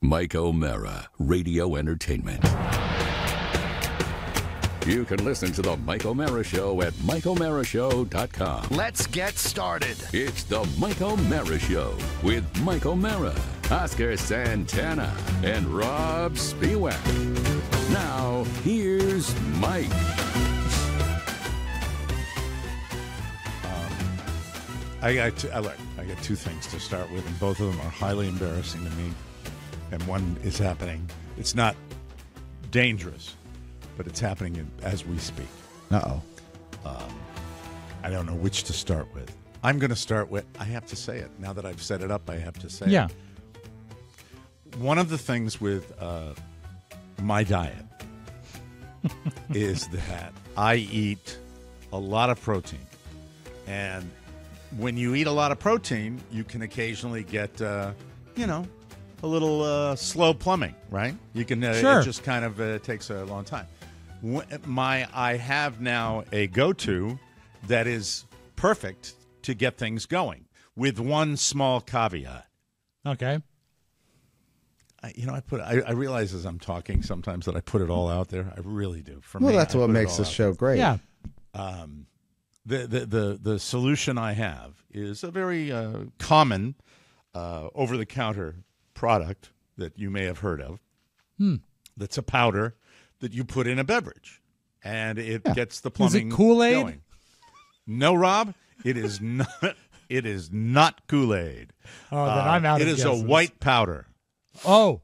Mike O'Mara, Radio Entertainment. You can listen to The Mike O'Mara Show at MikeO'MaraShow.com. Let's get started. It's The Mike O'Mara Show with Mike O'Mara, Oscar Santana, and Robb Spiewak. Now, here's Mike. I got two things to start with, and both of them are highly embarrassing to me. And one is happening. It's not dangerous, but it's happening as we speak. Uh-oh. I don't know which to start with. I'm going to start with, I have to say it. Now that I've set it up, I have to say Yeah. it. One of the things with my diet is that I eat a lot of protein. And when you eat a lot of protein, you can occasionally get, a little slow plumbing, right? You can, Sure. It just kind of takes a long time. I have now a go-to that is perfect to get things going, with one small caveat. Okay. I realize as I'm talking sometimes that I put it all out there. I really do. Well, that's what makes this show great. Yeah. The solution I have is a very common over-the-counter product that you may have heard of. That's a powder that you put in a beverage, and it gets the plumbing. Is it Kool-Aid? Going. No, Rob, it is not. It is not Kool-Aid. Oh, then I'm out of It is guesses. a white powder. Oh,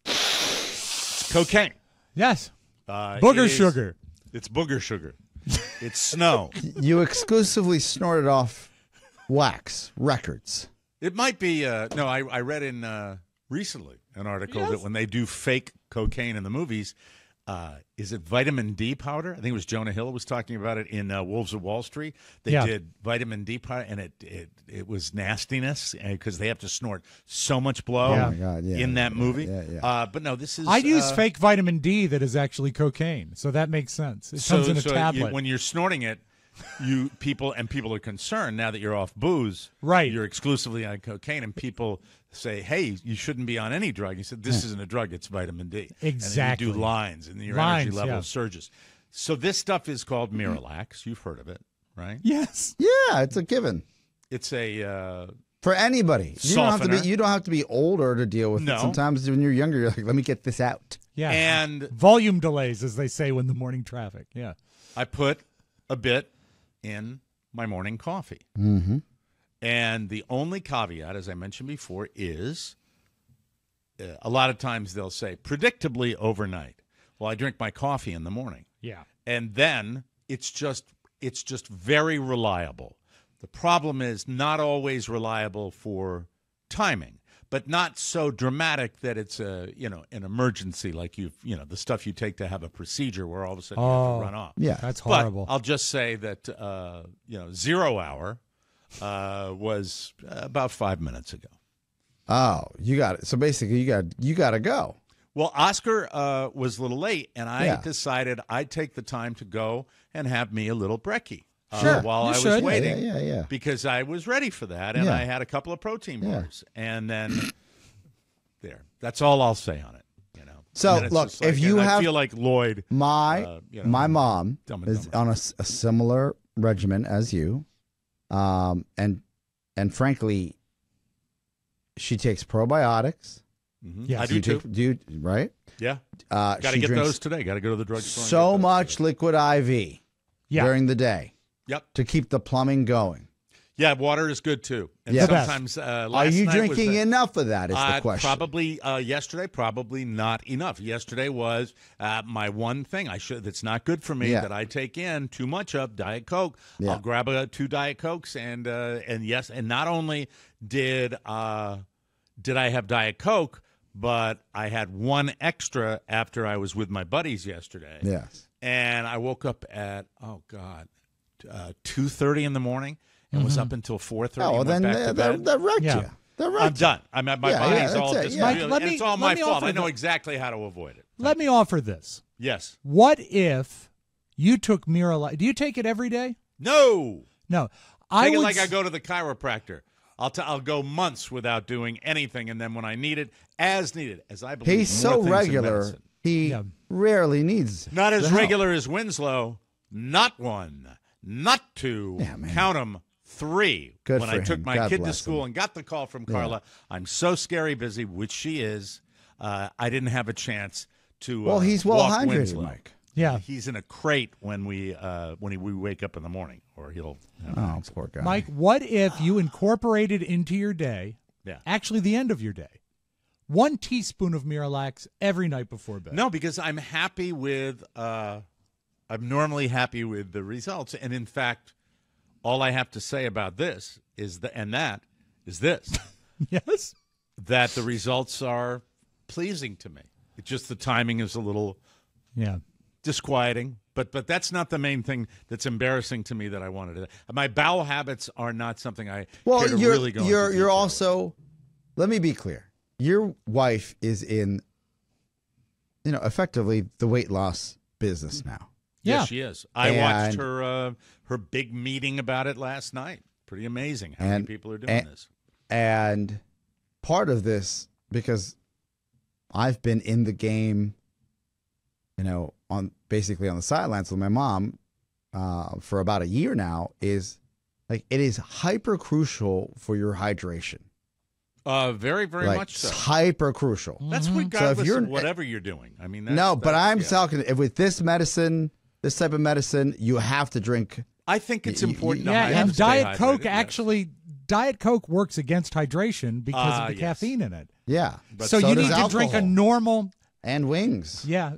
It's cocaine. yes. Booger sugar. It's booger sugar. It's snow. You exclusively snorted off wax records. It might be. No, I read in recently an article that when they do fake cocaine in the movies, is it vitamin D powder? I think it was Jonah Hill was talking about it in Wolves of Wall Street. They did vitamin D powder, and it was nastiness because they have to snort so much blow Oh my God, yeah, in that movie. yeah. But no, this is. I'd use fake vitamin D that is actually cocaine, so that makes sense. It comes in a tablet. When you're snorting it, people are concerned now that you're off booze. Right. You're exclusively on cocaine, and people say, "Hey, you shouldn't be on any drug." He said, "This isn't a drug; it's vitamin D." Exactly. And then you do lines, and your energy level surges. So this stuff is called Miralax. You've heard of it, right? Yes. Yeah, it's a given It's a for anybody. You don't have to be. Softener. You don't have to be older to deal with No. it. Sometimes when you're younger, you're like, "Let me get this out." Yeah. and Volume delays, as they say when the morning traffic. Yeah. I put a bit in my morning coffee. Mm-hmm. And the only caveat, as I mentioned before, is a lot of times they'll say, predictably overnight. Well, I drink my coffee in the morning. Yeah. And then it's just very reliable. The problem is not always reliable for timing, but not so dramatic that it's an emergency like the stuff you take to have a procedure where all of a sudden you have to run off. Yeah, That's But horrible. I'll just say that 0 hour was about 5 minutes ago. Oh, you got it. So basically, you got to go. Well, Oscar was a little late, and I Yeah. decided I'd take the time to go and have me a little brekkie Sure. while You I was should. waiting. Yeah. Because I was ready for that, and Yeah. I had a couple of protein Yeah. bars, and then there. That's all I'll say on it. So, And then it's look, just like- if you and I have- feel like Lloyd, My mom Dumb and is Dumber. on a similar regimen as you, and frankly, she takes probiotics. Yes. I do You too. take- do you, right? Yeah, Got got to get those today. Got to go to the drugstore. and So get those much today. liquid IV Yeah. during the day Yep. to keep the plumbing going. Yeah, water is good too. And Yeah. sometimes Are last you night was drinking the- enough of that? Is the question. Probably yesterday, probably not enough. Yesterday was my one thing that's not good for me Yeah. that I take in too much of Diet Coke. Yeah. I'll grab 2 Diet Cokes and yes, and not only did I have Diet Coke, but I had one extra after I was with my buddies yesterday. Yes. And I woke up at 2:30 in the morning and was up until 4:30. Oh, well, and then went back to bed. that wrecked Yeah. you. That wrecked I'm done. I'm at my Yeah, buddies yeah, all that's it, just yeah. Mike, and let me- it's all let my me fault. offer I know the- exactly how to avoid it. Let me offer this. Yes. What if you took Miralax? Do you take it every day? No. No. I Take it would like I go to the chiropractor. I'll go months without doing anything, and then when I need it, as needed, as I believe, He's more so things in regular. medicine. He rarely needs Not as the help. regular as Winslow. Not one, not two. Yeah, man. Count them, 3. Good when for I took him. my God kid to bless school him. and got the call from Carla, I'm so scary busy, which she is. I didn't have a chance to. Well, he's well walk hydrated, Winslow. Mike. Yeah. He's in a crate when we wake up in the morning, or he'll. Oh, poor guy. Mike, what if you incorporated into your day, actually the end of your day, 1 teaspoon of Miralax every night before bed? No, because I'm happy with. I'm normally happy with the results, and in fact, all I have to say about this is this: Yes. that the results are pleasing to me. It's just the timing is a little disquieting, but that's not the main thing that's embarrassing to me that I wanted to. My bowel habits are not something I care to really go into you're detail also. Let me be clear. Your wife is in, effectively the weight loss business now. Yeah. Yeah. Yes, she is. I watched her big meeting about it last night. Pretty amazing how many people are doing this. And part of this, because I've been in the game, on the sidelines with my mom for about a year now, is like it is hyper crucial for your hydration. Very, very much so. Hyper crucial. That's regardless of whatever you're doing. I mean, but I'm talking with this medicine. This type of medicine, you have to drink. I think it's important. And Diet Coke Diet Coke works against hydration because of the caffeine in it. Yeah. So you need to drink a normal. And wings. Yeah.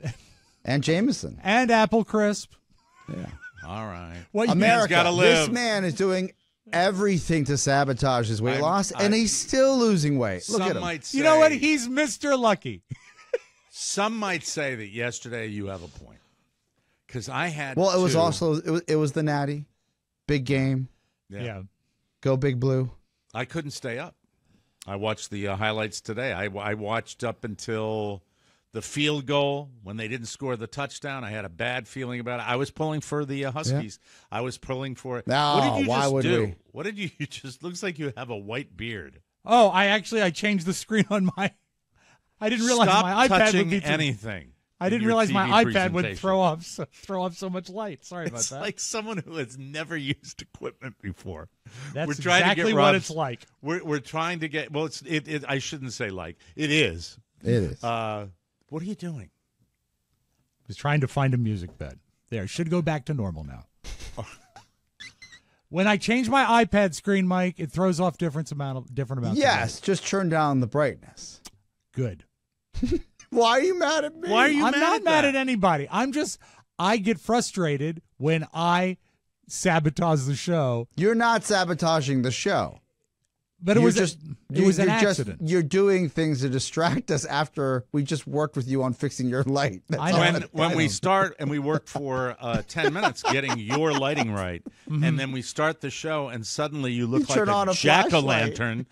And Jameson. And Apple Crisp. Yeah. All right. What America, gotta live. This man is doing everything to sabotage his weight loss, and he's still losing weight. Look at him. Might say, you know what? He's Mr. Lucky. Some might say that yesterday you have a point. Because I had Well, it was also it was the Natty, big game. Yeah. Go Big Blue. I couldn't stay up. I watched the highlights today. I watched up until the field goal when they didn't score the touchdown. I had a bad feeling about it. I was pulling for the Huskies. Yeah. I was pulling for it. No, what did you why just would do? we? What did you just? Looks like you have a white beard. Oh, I changed the screen on my. I didn't realize Stop my iPad touching would be anything. I didn't realize my iPad would throw off so much light. Sorry about that. It's like someone who has never used equipment before. That's we're trying exactly to get what it's like. We're trying to get. Well, it. I shouldn't say like. It is. It is. What are you doing? I was trying to find a music bed. There, should go back to normal now. When I change my iPad screen, Mike, it throws off different amounts. Yes, just turn down the brightness. Good. Why are you mad at me? Why are you I'm mad not at mad that? at anybody. I get frustrated when I sabotage the show. You're not sabotaging the show. But it was an accident. You're doing things to distract us after we just worked with you on fixing your light. When we start and we work for 10 minutes getting your lighting right, and then we start the show and suddenly you look like a jack-o'-lantern,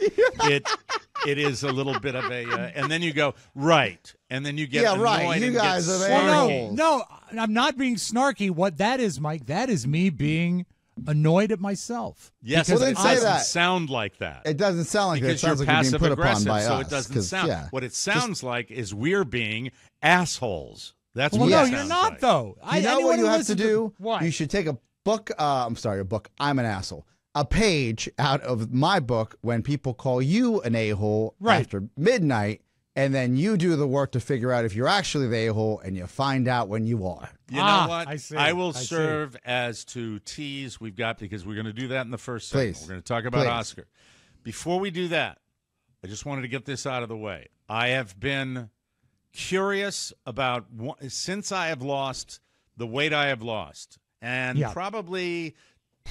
it is a little bit of a and then you go right, and then you get annoyed. Right. You and guys get are snarky. No, I'm not being snarky. What that is, Mike, that is me being annoyed at myself. Yes, well, it then say doesn't that. sound like that. It doesn't sound like because that. It sounds you're like you're being put upon passive-aggressive, by so us. it doesn't sound. Yeah. What it sounds like is we're being assholes. That's Well, what no, it you're sounds not, like. though. You know what you have to do? What? You should take a book. I'm sorry, a book. I'm an asshole. A page out of my book when people call you an a-hole after midnight, and then you do the work to figure out if you're actually the a-hole, and you find out when you are. You know what? I see. I will I see. serve as to tease we've got because we're going to do that in the first segment. Please. We're going to talk about Please. Oscar. Before we do that, I just wanted to get this out of the way. I have been curious about since I have lost the weight I have lost, and probably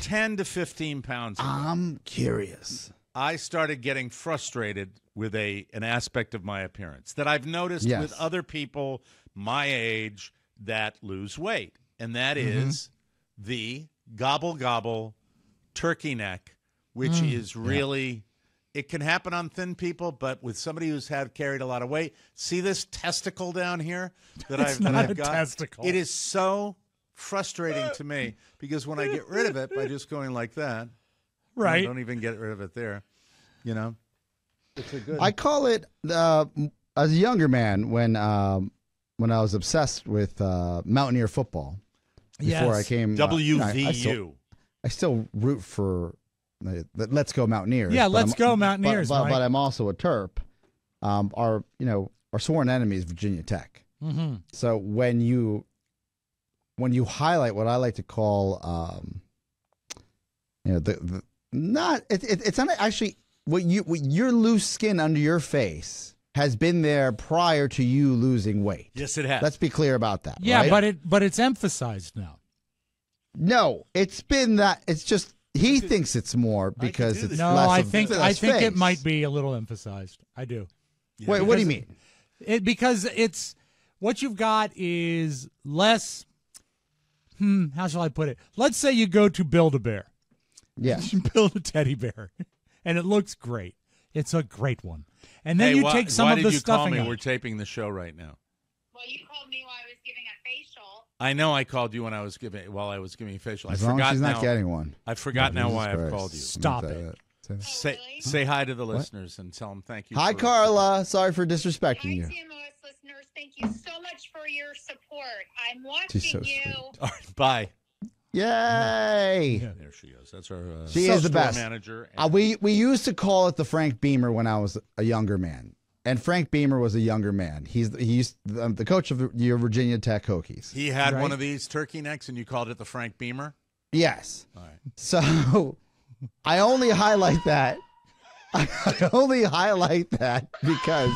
10 to 15 pounds ago, I'm curious. I started getting frustrated with an aspect of my appearance that I've noticed with other people my age that lose weight, and that is the gobble turkey neck, which is really it can happen on thin people, but with somebody who's carried a lot of weight, see this testicle down here that I've got? Testicle. It is so frustrating to me because when I get rid of it by just going like that, Right. don't even get rid of it there. You know, it's a good. I call it as a younger man when I was obsessed with Mountaineer football. Before I came WVU. I still root for the Let's Go Mountaineers. Yeah, let's go Mountaineers. But I'm also a Terp. Our sworn enemy is Virginia Tech. Mm-hmm. So when you highlight what I like to call, it's not actually what your loose skin under your face has been there prior to you losing weight. Yes, it has. Let's be clear about that. Yeah, right? but it's emphasized now. No, it's been that. It's just he thinks it's more because it's no. less I of think less it face. might be a little emphasized. I do. Yeah. Wait, what do you mean? Because it's what you've got is less. How shall I put it? Let's say you go to Build-A-Bear. Yes. You build a teddy bear, and it looks great. It's a great one. And then you take some of the stuffing out. We're taping the show right now. Well, you called me while I was giving a facial. I know I called you while I was giving a facial. As long as she's not getting one. I forgot now why Jesus I've Christ. called you. Stop it. Really? Say hi to the listeners and tell them thank you. Hi, Carla. Sorry for disrespecting Hi, you. TMOS listeners. Thank you so much for your support. I'm She's so watching you. sweet. All right, bye. Yay! Yeah. There she goes. That's our She is the store best. manager. We used to call it the Frank Beamer when I was a younger man, and Frank Beamer was a younger man. He's the coach of your Virginia Tech Hokies. He had Right. one of these turkey necks, and you called it the Frank Beamer. Yes. All right. So I only highlight that. I only highlight that because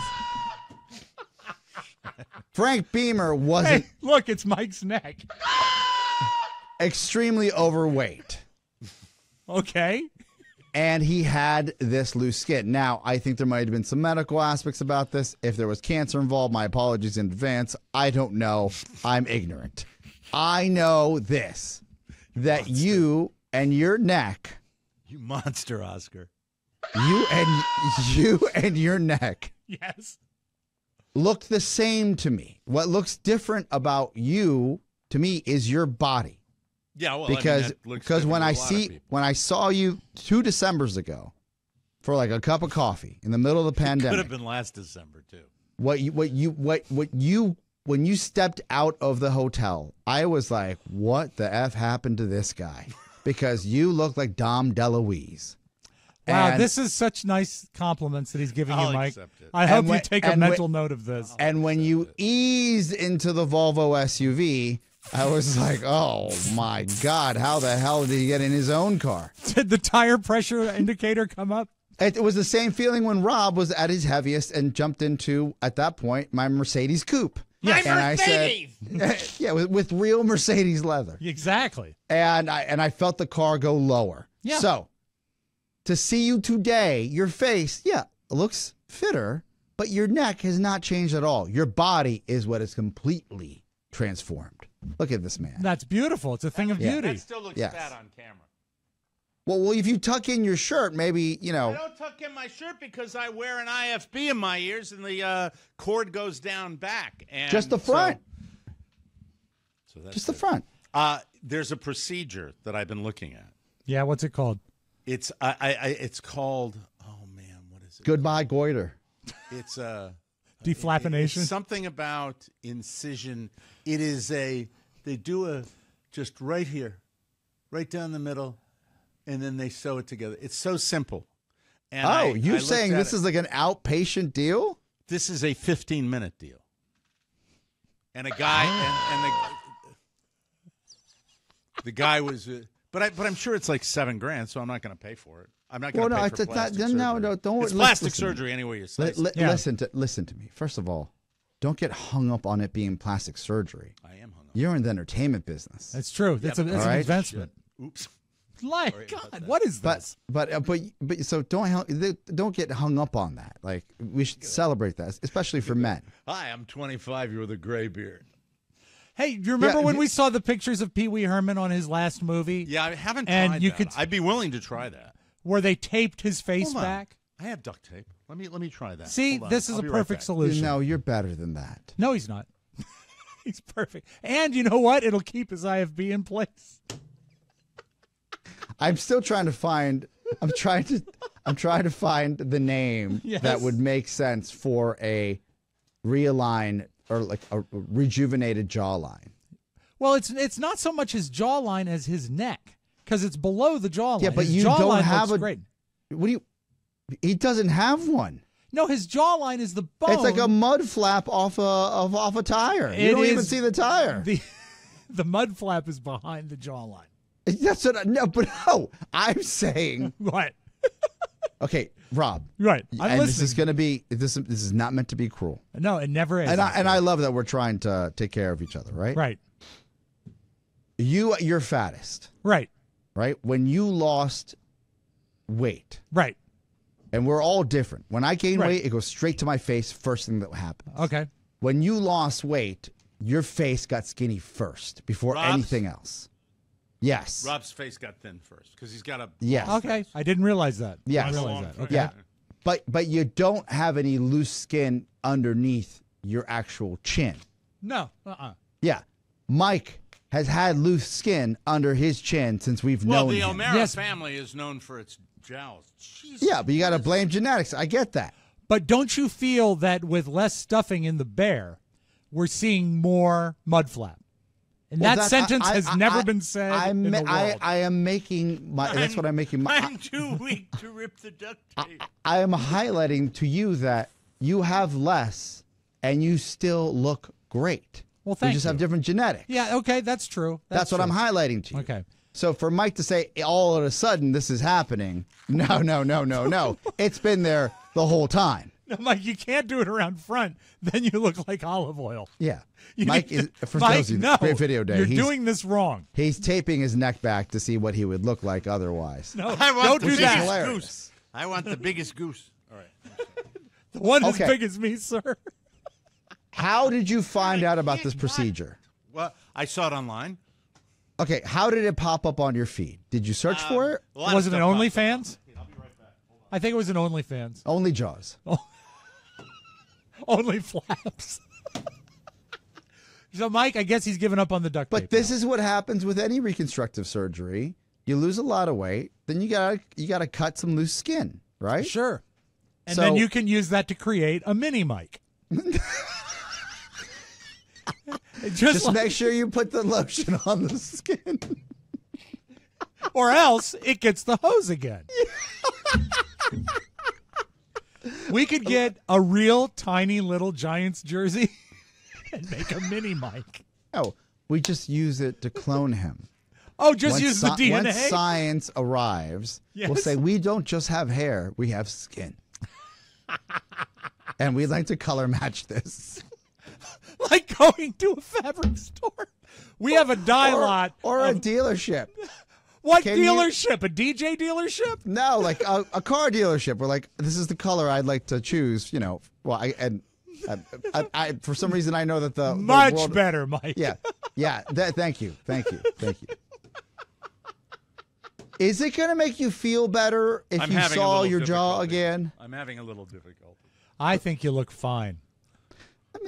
Frank Beamer wasn't Hey, look, it's Mike's neck. extremely overweight. Okay. And he had this loose skin. Now, I think there might have been some medical aspects about this. If there was cancer involved, my apologies in advance. I don't know. I'm ignorant. I know this, that you and your neck, You monster, Oscar. you and your neck Yes. look the same to me. What looks different about you to me is your body. Yeah, well, Because that looks because when different to a lot I of people. saw you 2 Decembers ago for like a cup of coffee in the middle of the Could pandemic. have been last December too. When you stepped out of the hotel, I was like, what the F happened to this guy? Because you look like Dom DeLuise. Wow, And- this is such nice compliments that he's giving I'll you, Mike. accept it. I hope when- you take a and when- mental note of this. And when you eased into the Volvo SUV, I was like, oh my God, how the hell did he get in his own car? Did the tire pressure indicator come up? It was the same feeling when Robb was at his heaviest and jumped into, at that point, my Mercedes coupe. Yes. And I said, yeah, with real Mercedes leather. Exactly. And I felt the car go lower. Yeah. So to see you today, your face, yeah, looks fitter, but your neck has not changed at all. Your body is what is completely transformed. Look at this man. That's beautiful. It's a thing of Yeah. beauty. That still looks Yes. fat on camera. Well, if you tuck in your shirt, maybe, I don't tuck in my shirt because I wear an IFB in my ears and the cord goes down back. And just the front. So that's Just the it. front. There's a procedure that I've been looking at. Yeah, what's it called? It's it's called, oh man, what is it? Goodbye, goiter. It's Deflappination? It's something about incision. It is they do just right here, right down the middle, and then they sew it together. It's so simple. And You're I saying looked at this it. is like an outpatient deal? This is a 15-minute deal. And a guy and the guy was but I'm sure it's like $7,000, so I'm not going to pay for it. I'm not going to pay for plastic surgery. No, don't. It's listen plastic to me. surgery anyway you say. Yeah. Listen to me. First of all, don't get hung up on it being plastic surgery. I am hung up. You're in the entertainment business. That's true. That's an All right. investment. Oops. My Sorry about God, that. what is this? But so don't get hung up on that. Like we should celebrate that, especially for men. Hi, I'm 25. You're with a gray beard. Hey, you remember Yeah, when we saw the pictures of Pee Wee Herman on his last movie? Yeah, I haven't And tried you that. could- I'd be willing to try that. Where they taped his face Hold on. back? I have duct tape. Let me try that. See, Hold on. this is I'll a be right perfect back. solution. No, you're better than that. No, he's not. He's perfect. And you know what? It'll keep his IFB in place. I'm still trying to find I'm trying to find the name Yes. that would make sense for a realigned or like a rejuvenated jawline. Well, it's not so much his jawline as his neck, because it's below the jawline. Yeah, but his you jawline don't have looks a. great. What do you? He doesn't have one. No, his jawline is the bone. It's like a mud flap off a tire. You It don't even is see the tire. The mud flap is behind the jawline. That's what. No. I'm saying. What? Okay, Rob. Right. I'm and listening. this is going to be. This is not meant to be cruel. No, it never is. And I love that we're trying to take care of each other. Right. Right. You're fattest. Right. Right. When you lost weight. Right. And we're all different. When I gain Right. weight, it goes straight to my face. First thing that happens. Okay. When you lost weight, your face got skinny first before Rob's? anything else. Yes. Rob's face got thin first because he's got a. Yes. Okay. I didn't realize that. Yes. I didn't realize that. Okay. Yeah. But you don't have any loose skin underneath your actual chin. No. Yeah. Mike has had loose skin under his chin since we've Well, known the him. O'Mara Yes. family is known for its jowls. Jesus. Yeah, but you got to blame genetics. I get that. But don't you feel that with less stuffing in the bear, we're seeing more mud flap? And Well, that sentence has never been said in the world. I am making my. That's what I'm making my. I'm too weak to rip the duct tape. I am highlighting to you that you have less and you still look great. Well, thank you just you. have different genetics. Yeah, okay, that's true. That's what true. I'm highlighting to you. Okay. So for Mike to say all of a sudden this is happening, no. It's been there the whole time. No, Mike, you can't do it around front. Then you look like olive oil. Yeah. You Mike need is to- for Mike, those of you, no, great video day. You're he's, doing this wrong. he's taping his neck back to see what he would look like otherwise. No, I want don't the do biggest that. hilarious. goose. I want the biggest goose. All right. The one Okay. as big as me, sir. How did you find out about this procedure? Well, I saw it online. Okay, how did it pop up on your feed? Did you search for it? A lot of Was it an stuff popped up. OnlyFans? I think it was an OnlyFans. Only Jaws. Only flaps. So, Mike, I guess he's given up on the duct tape. But this is what happens with any reconstructive surgery. You lose a lot of weight, then you gotta cut some loose skin, right? Sure. And So- then you can use that to create a mini Mike. Just like- make sure you put the lotion on the skin. or else it gets the hose again. We could get a real tiny little Giants jersey and make a mini Mike. No, we just use it to clone him. Oh, just Once use the sci- DNA? Once science arrives, we'll Yes. say we don't just have hair, we have skin. And we'd like to color match this. Like going to a fabric store. We have a dye lot. Or a of- deallership. what can you- dealership? A DJ dealership? No, like a car dealership. We're like, this is the color I'd like to choose. You know, well, I for some reason I know that the Much world, better, Mike. Yeah. Thank you. Is it going to make you feel better if I'm you having a saw little your jaw difficulty. again? I'm having a little difficulty. I think you look fine.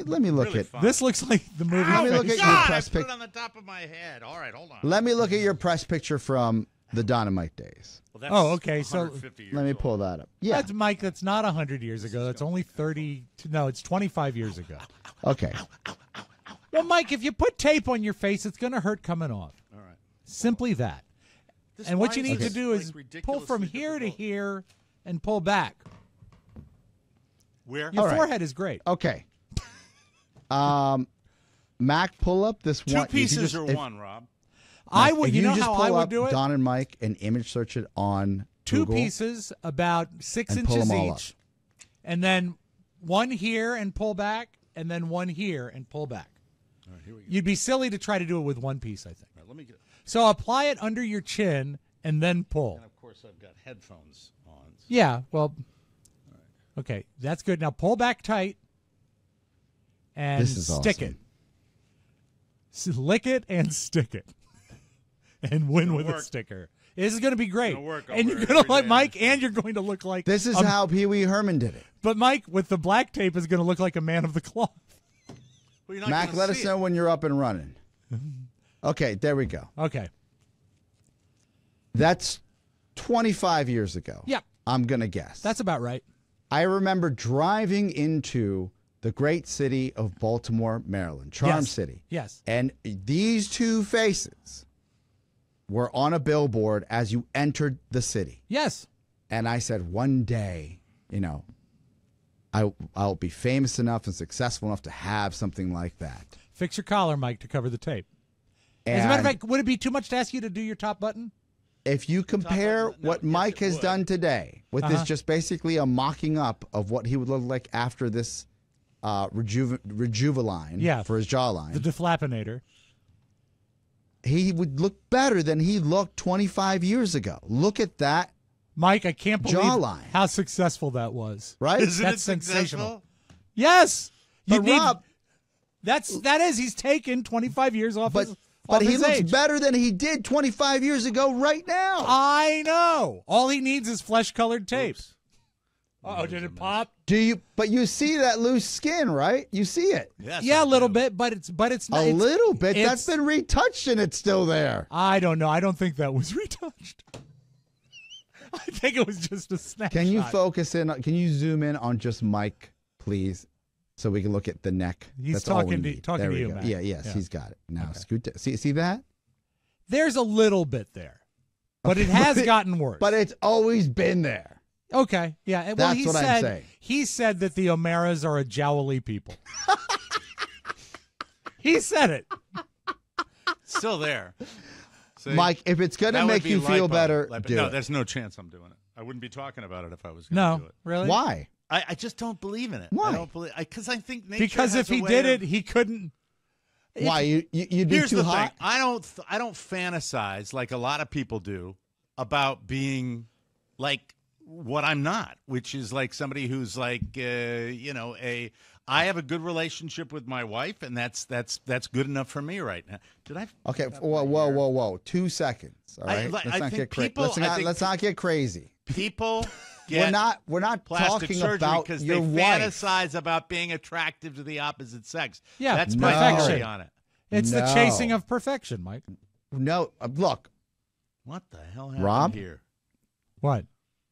Let me look Really at. fine. This looks like the movie. Let me look at your God, press I put pic. it on the top of my head. All right, hold on. Let me look at your press picture from the Dynamite days. Well, that's Oh, okay, so 150 years Let me old. pull that up. Yeah. That's Mike. That's not 100 years ago. That's only 30. No, it's 25 years ago. Okay. Well, Mike, if you put tape on your face, it's going to hurt coming off. All right. Simply that. This And what you wine need to is, do like, is pull ridiculously from here to difficult. here and pull back. Where? Your All right. forehead is great. Okay. Mac, pull up this Two one. if you pieces just- or if- one, Rob? I would. If You know just how pull I would up do it? Don and Mike and image search it on Two Google. pieces, about 6 And pull inches them all each, and then one here and pull back, and then one here and pull back. All right, here we go. You'd be silly to try to do it with one piece, I think. All right, let me get. So apply it under your chin and then pull. And of course, I've got headphones on. So Yeah, well, okay, that's good. Now pull back tight and This is stick awesome. it. Lick it and stick it. And win with a work. sticker. This is going to be great. gonna work And over you're going to every like day. Mike, and you're going to look like This is how Pee Wee Herman did it. But Mike, with the black tape, is going to look like a man of the cloth. Well, you're not Mac, gonna let us see know it. when you're up and running. Okay, there we go. Okay. That's 25 years ago. Yep. I'm going to guess. That's about right. I remember driving into the great city of Baltimore, Maryland, Charm City. Yes. And these two faces were on a billboard as you entered the city. Yes. And I said, one day, you know, I'll be famous enough and successful enough to have something like that. Fix your collar, Mike, to cover the tape. And As a matter of fact, would it be too much to ask you to do your top button? if you compare what Mike has done today with this just basically a mocking up of what he would look like after this rejuveline for his jawline. The deflappinator. He would look better than he looked 25 years ago. Look at that. Mike, I can't believe jawline. How successful that was. Right? Isn't That's it sensational. successful? Yes. But Rob, that is he's taken 25 years off but he his looks age. better than he did 25 years ago right now. I know. All he needs is flesh-colored tape. Uh-oh, did it pop? But you see that loose skin, right? You see it. Yes, Yeah, I a little do. bit, but it's not. A little bit. That's been retouched and it's still there. I don't know. I don't think that was retouched. I think it was just a snapshot. Can you focus in? Can you zoom in on just Mike, please, so we can look at the neck? He's That's all we talking to need. talking There to we you, go. Matt. Yes, Yeah. he's got it. Now scoot to, see that? There's a little bit there, but it has gotten worse. But it's always been there. Okay, yeah. Well, That's he what I'm said, saying. He said that the O'Maras are a jowly people. He said it. Still there. See? Mike, if it's going to That would make be you feel lipo. better, do no, it. there's no chance I'm doing it. I wouldn't be talking about it if I was going No, to do it. really? Why? I just don't believe in it. Why? I don't believe because I think nature Because has if a he way did of- it, he couldn't. Why? You'd be Here's too the hot? thing. I don't fantasize like a lot of people do about being like what I'm not, which is like somebody who's like I have a good relationship with my wife, and that's good enough for me right now. Did I? Okay, whoa. 2 seconds. All right, I let's not think get crazy. people- I think Let's not get crazy. People get We're not plastic talking surgery about because your they wife. fantasize about being attractive to the opposite sex. Yeah, that's No. my perfection. theory on it. It's the No. chasing of perfection, Mike. No, look, What the hell happened Rob? here? What?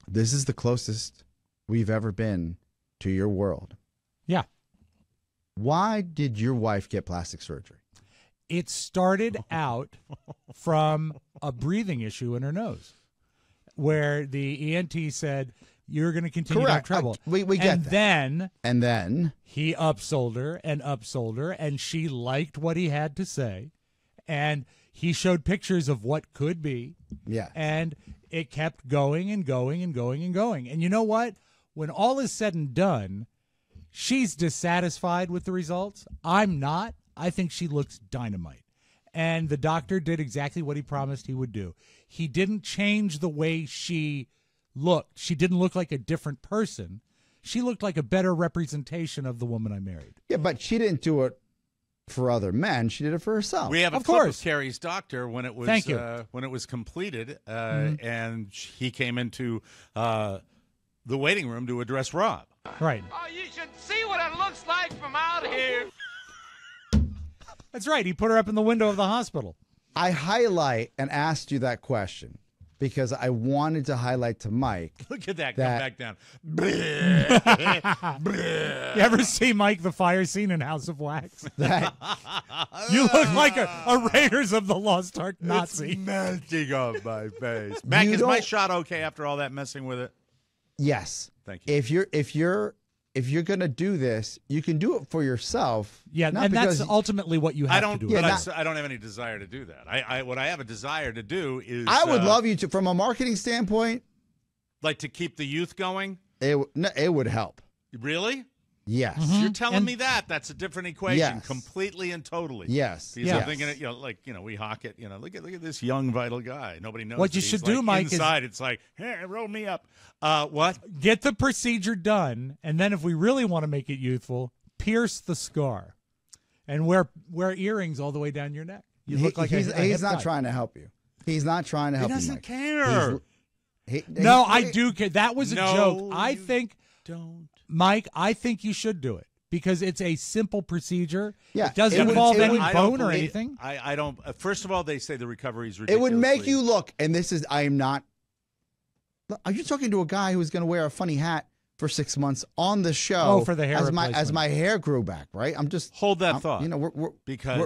this is the closest we've ever been to your world. Yeah. Why did your wife get plastic surgery? It started out from a breathing issue in her nose, where the ENT said, "You're going to continue to have Correct. trouble." We get and that. then And then, he upsold her, and she liked what he had to say, and he showed pictures of what could be, yeah, and it kept going and going and going and going. And you know what? When all is said and done, she's dissatisfied with the results. I'm not. I think she looks dynamite. And the doctor did exactly what he promised he would do. He didn't change the way she looked. She didn't look like a different person. She looked like a better representation of the woman I married. yeah, but she didn't do it for other men. She did it for herself. We have a Of clip course. of Carrie's doctor when it was Thank you. when it was completed, and he came into the waiting room to address Rob. Right. Oh, you should see what it looks like from out here. That's right. He put her up in the window of the hospital. I highlight and asked you that question because I wanted to highlight to Mike. Look at that. That- Come back down. You ever see Mike the fire scene in House of Wax? That You look like a Raiders of the Lost Ark Nazi. It's melting off my face. Mac, You is my don't- shot okay after all that messing with it? yes. Thank you. If you're gonna do this, you can do it for yourself. Yeah, not and that's because ultimately what you have I don't. to do. Yeah, but I don't have any desire to do that. What I have a desire to do is I would love you to, from a marketing standpoint, like to keep the youth going. it would help. Really? Yes. You're telling And- me that's a different equation, Yes. completely and totally. Yes. Because Yes. I'm thinking, we hawk it. Look at this young vital guy. Nobody knows. What you that he's, should do, like, Mike, is- inside, it's like, hey, roll me up. What? Get the procedure done, and then if we really want to make it youthful, pierce the scar, and wear earrings all the way down your neck. You look like he's a hip not guy. trying to help you. He's not trying to He help you. doesn't Mike. care. No, I do care. That was a No, joke. I you think, Don't. Mike, I think you should do it because it's a simple procedure. Yeah, It doesn't it would- involve it any would- I don't bone or believe- anything. I don't. First of all, they say the recovery is It ridiculous. would make you look, and this is, I am not Are you talking to a guy who's going to wear a funny hat for 6 months on the show? Oh, for the hair as replacement. my hair grew back, right? I'm just Hold that thought. You know, we're because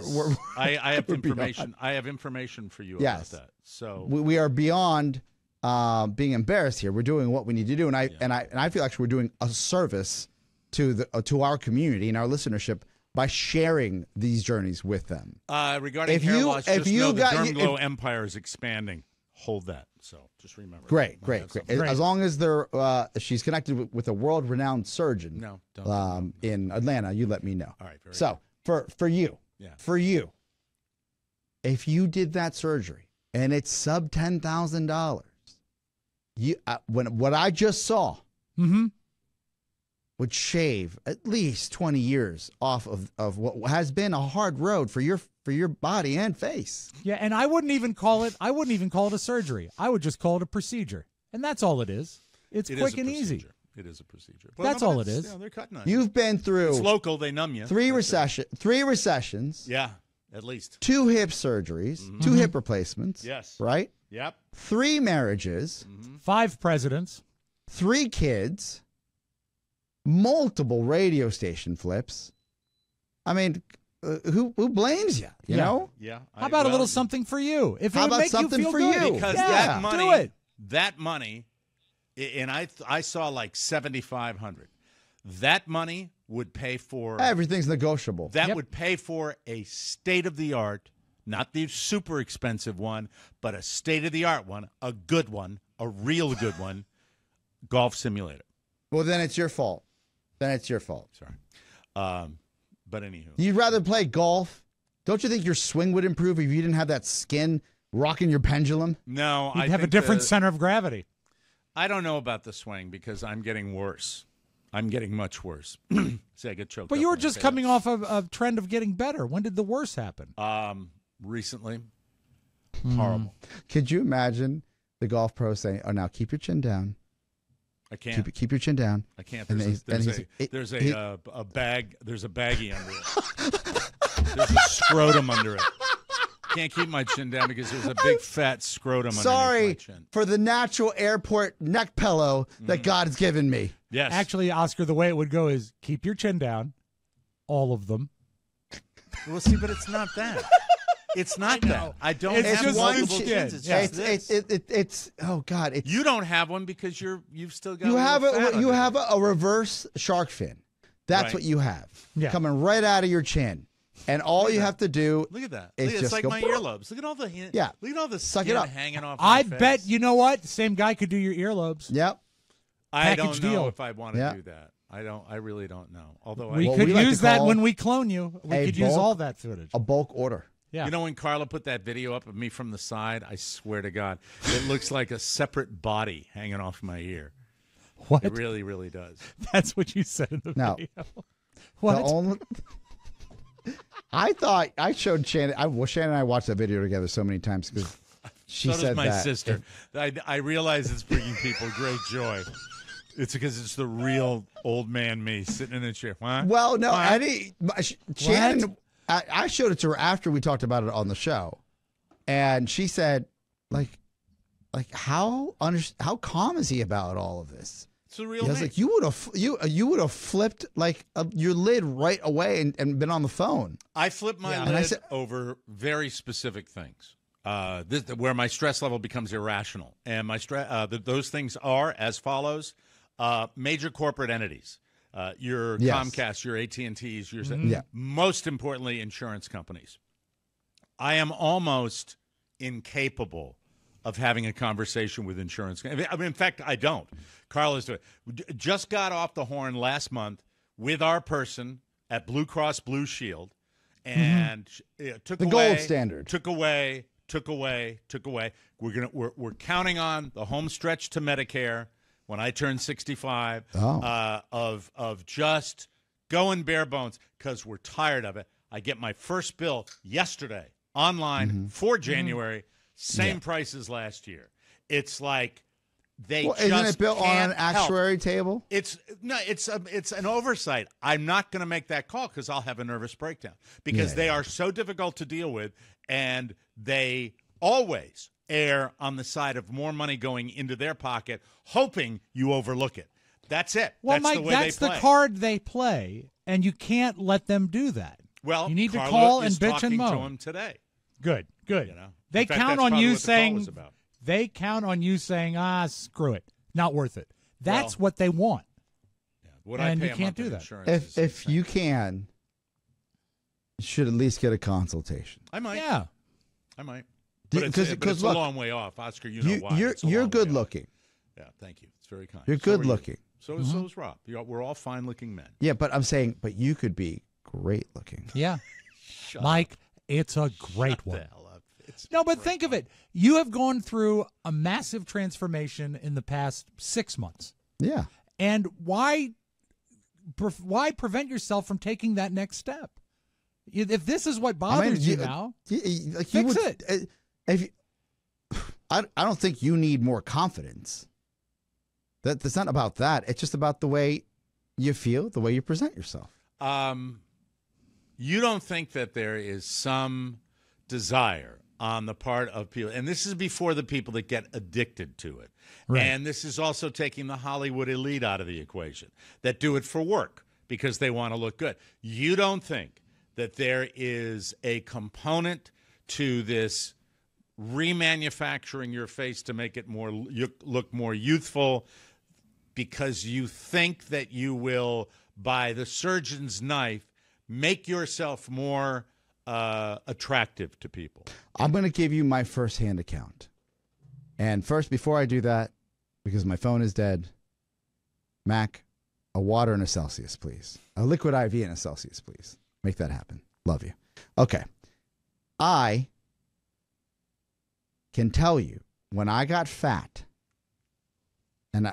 I have we're information. beyond. I have information for you Yes. about that. So we are beyond being embarrassed here. We're doing what we need to do, and I feel actually we're doing a service to our community and our listenership by sharing these journeys with them. regarding If hair you- loss, if just you know the got- Derm if- Glow empire is expanding. Hold that. So just remember. Great. That's something. Great. As long as she's connected with a world-renowned surgeon. No, don't. In Atlanta, you let me know. All right. Very So for you, Yeah. for you, if you did that surgery and it's sub $10,000, what I just saw would shave at least 20 years off of what has been a hard road for your body and face. Yeah, and I wouldn't even call it a surgery. I would just call it a procedure. And that's all it is. It's It quick is a and easy. procedure. It is a procedure. That's all it is. They're cutting on you. You've been through It's local. They numb you. three That's it. recessions, Yeah, at least. 2 hip surgeries, 2 hip replacements. Yes. Right? Yep. 3 marriages, 5 presidents. 3 kids, multiple radio station flips. I mean, who blames you? You Yeah. know? Yeah. How about a little something for you? If it How would about make something you feel for good. you? Because Yeah, that money, and I saw like 7,500. That money would pay for Everything's negotiable. that Yep. would pay for a state of the art, not the super expensive one, but a state of the art one, a good one, a real good one, golf simulator. Well, then it's your fault. Sorry, but anywho, You'd rather play golf? Don't you think your swing would improve if you didn't have that skin rocking your pendulum? no, You'd I have a think different center of gravity. I don't know about the swing because I'm getting worse. I'm getting much worse. See, I get choked. But up you were when I just say coming that. off of a trend of getting better. When did the worst happen? Recently. Horrible. Could you imagine the golf pro saying, "Oh, now keep your chin down. I can't. Keep your chin down." I can't. And There's a bag. There's a baggie under it. There's a scrotum under it. Can't keep my chin down because there's a big fat scrotum underneath my Sorry chin. for the natural airport neck pillow that God has given me. Yes. Actually, Oscar, the way it would go is keep your chin down, all of them. Well, see, but it's not that. It's not that. I don't It's have just multiple one chins. chin. It's Yeah. just this. It's oh God. It's, You don't have one because you've still got. you a have little fat you under have it. a reverse shark fin. That's Right. what you have. Yeah. Coming right out of your chin. And all you have to do Look at that. is Look, just it's like go, my earlobes. Look at all the Yeah. Look at all the Suck it skin up. hanging off. I my face. bet, you know what? Same guy could do your earlobes. Yep. I package don't know deal. if I want to Yeah. do that. I really don't know. Although We What could we like to use that call when we clone you. We a could use bulk- all that footage. A bulk order. Yeah. You know when Carla put that video up of me from the side, I swear to God, it looks like a separate body hanging off my ear. What? It really, really does. That's what you said in the No. video. The What? only I thought I showed Shannon. Shannon and I watched that video together so many times because she So said does my that. sister. I realize it's bringing people great joy. It's because it's the real old man me sitting in a chair. What? Well, no, What? Eddie, Shannon. I showed it to her after we talked about it on the show, and she said, like how calm is he about all of this? It's the real I was me. like, you would have flipped like your lid right away and been on the phone. I flip my And I lid said- over very specific things. Where my stress level becomes irrational, and my those things are as follows: major corporate entities, your Yes. Comcast, your AT&Ts, your Yeah. most importantly, insurance companies. I am almost incapable of having a conversation with insurance. I mean, in fact, I don't. Carla's doing. Just got off the horn last month with our person at Blue Cross Blue Shield, and took The away, gold standard. Took away. We're counting on the home stretch to Medicare when I turn 65 of just going bare bones because we're tired of it. I get my first bill yesterday online for January, same price as last year. It's like they Well, just isn't it built on an can't help. actuary table? It's an oversight. I'm not going to make that call because I'll have a nervous breakdown because they are so difficult to deal with, and they always err on the side of more money going into their pocket, hoping you overlook it. That's it. Well, that's Mike, the way that's they the play. card they play, and you can't let them do that. Well, you need Carla to call and is bitch talking and to moan. him today. Good. You know? They In fact, count that's on probably you what the call saying was about. they count on you saying, screw it, not worth it. That's what they want. Yeah. Would And I pay you a can't monthly do that. insurance? If you can, you should at least get a consultation. I might. Yeah. I might. Do- But it's look, a long way off. Oscar, you know why. You're It's a long way good off. looking. Yeah, thank you. It's very kind. You're So good are you. looking. So is Rob. We're all fine-looking men. Yeah, but I'm saying, but you could be great looking. Yeah. Mike, it's a great one. The hell up. It's No, but great. think of it. You have gone through a massive transformation in the past 6 months. Yeah. And why prevent yourself from taking that next step? If this is what bothers you now, fix it. I don't think you need more confidence. That's not about that. It's just about the way you feel, the way you present yourself. You don't think that there is some desire on the part of people, and this is before the people that get addicted to it. Right. And this is also taking the Hollywood elite out of the equation that do it for work because they want to look good. You don't think that there is a component to this remanufacturing your face to make it look more youthful because you think that you will, by the surgeon's knife, make yourself more attractive to people? I'm going to give you my firsthand account. And first, before I do that, because my phone is dead, Mac, a water and a Celsius, please. A liquid IV and a Celsius, please. Make that happen. Love you. Okay. I can tell you when I got fat, and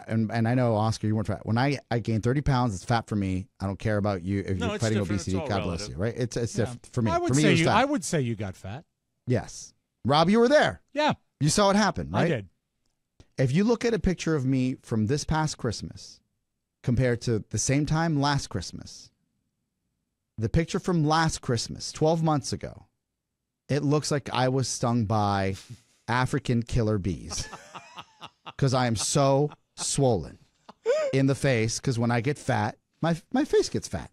I know, Oscar, you weren't fat. When I gained 30 pounds, it's fat for me. I don't care about you. If No, you're it's fighting different. obesity, It's all God bless relative. you, right? It's different for me. I would For me, say it was fat. I would say you got fat. Yes. Rob, you were there. Yeah, You saw it happen, right? I did. If you look at a picture of me from this past Christmas compared to the same time last Christmas, the picture from last Christmas, 12 months ago, it looks like I was stung by African killer bees because I am so swollen in the face because when I get fat, my face gets fat.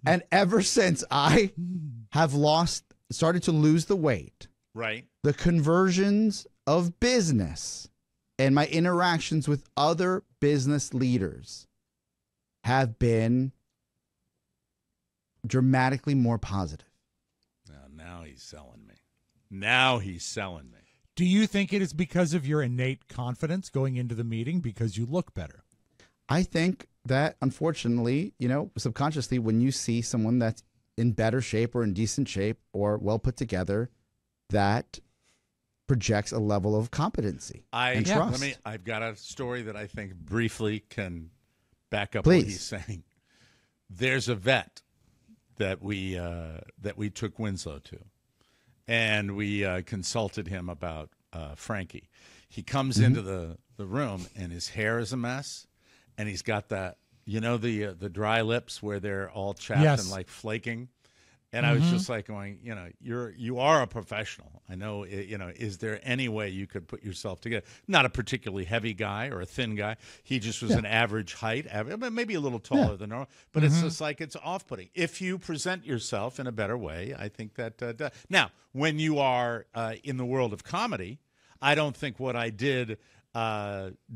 And ever since I have started to lose the weight, Right. the conversions of business and my interactions with other business leaders have been dramatically more positive. Now he's selling me. Now he's selling me. Do you think it is because of your innate confidence going into the meeting because you look better? I think that, unfortunately, subconsciously, when you see someone that's in better shape or in decent shape or well put together, that projects a level of competency and trust. I've got a story that I think briefly can back up Please. what he's saying. There's a vet that we took Winslow to, and we consulted him about Frankie. He comes into the room, and his hair is a mess, and he's got that, the dry lips where they're all chapped Yes. and like flaking. And I was just like going, you are a professional. I know, is there any way you could put yourself together? Not a particularly heavy guy or a thin guy. He just was an average height, maybe a little taller than normal. But it's just like it's off-putting. If you present yourself in a better way, I think that now, when you are in the world of comedy, I don't think what I did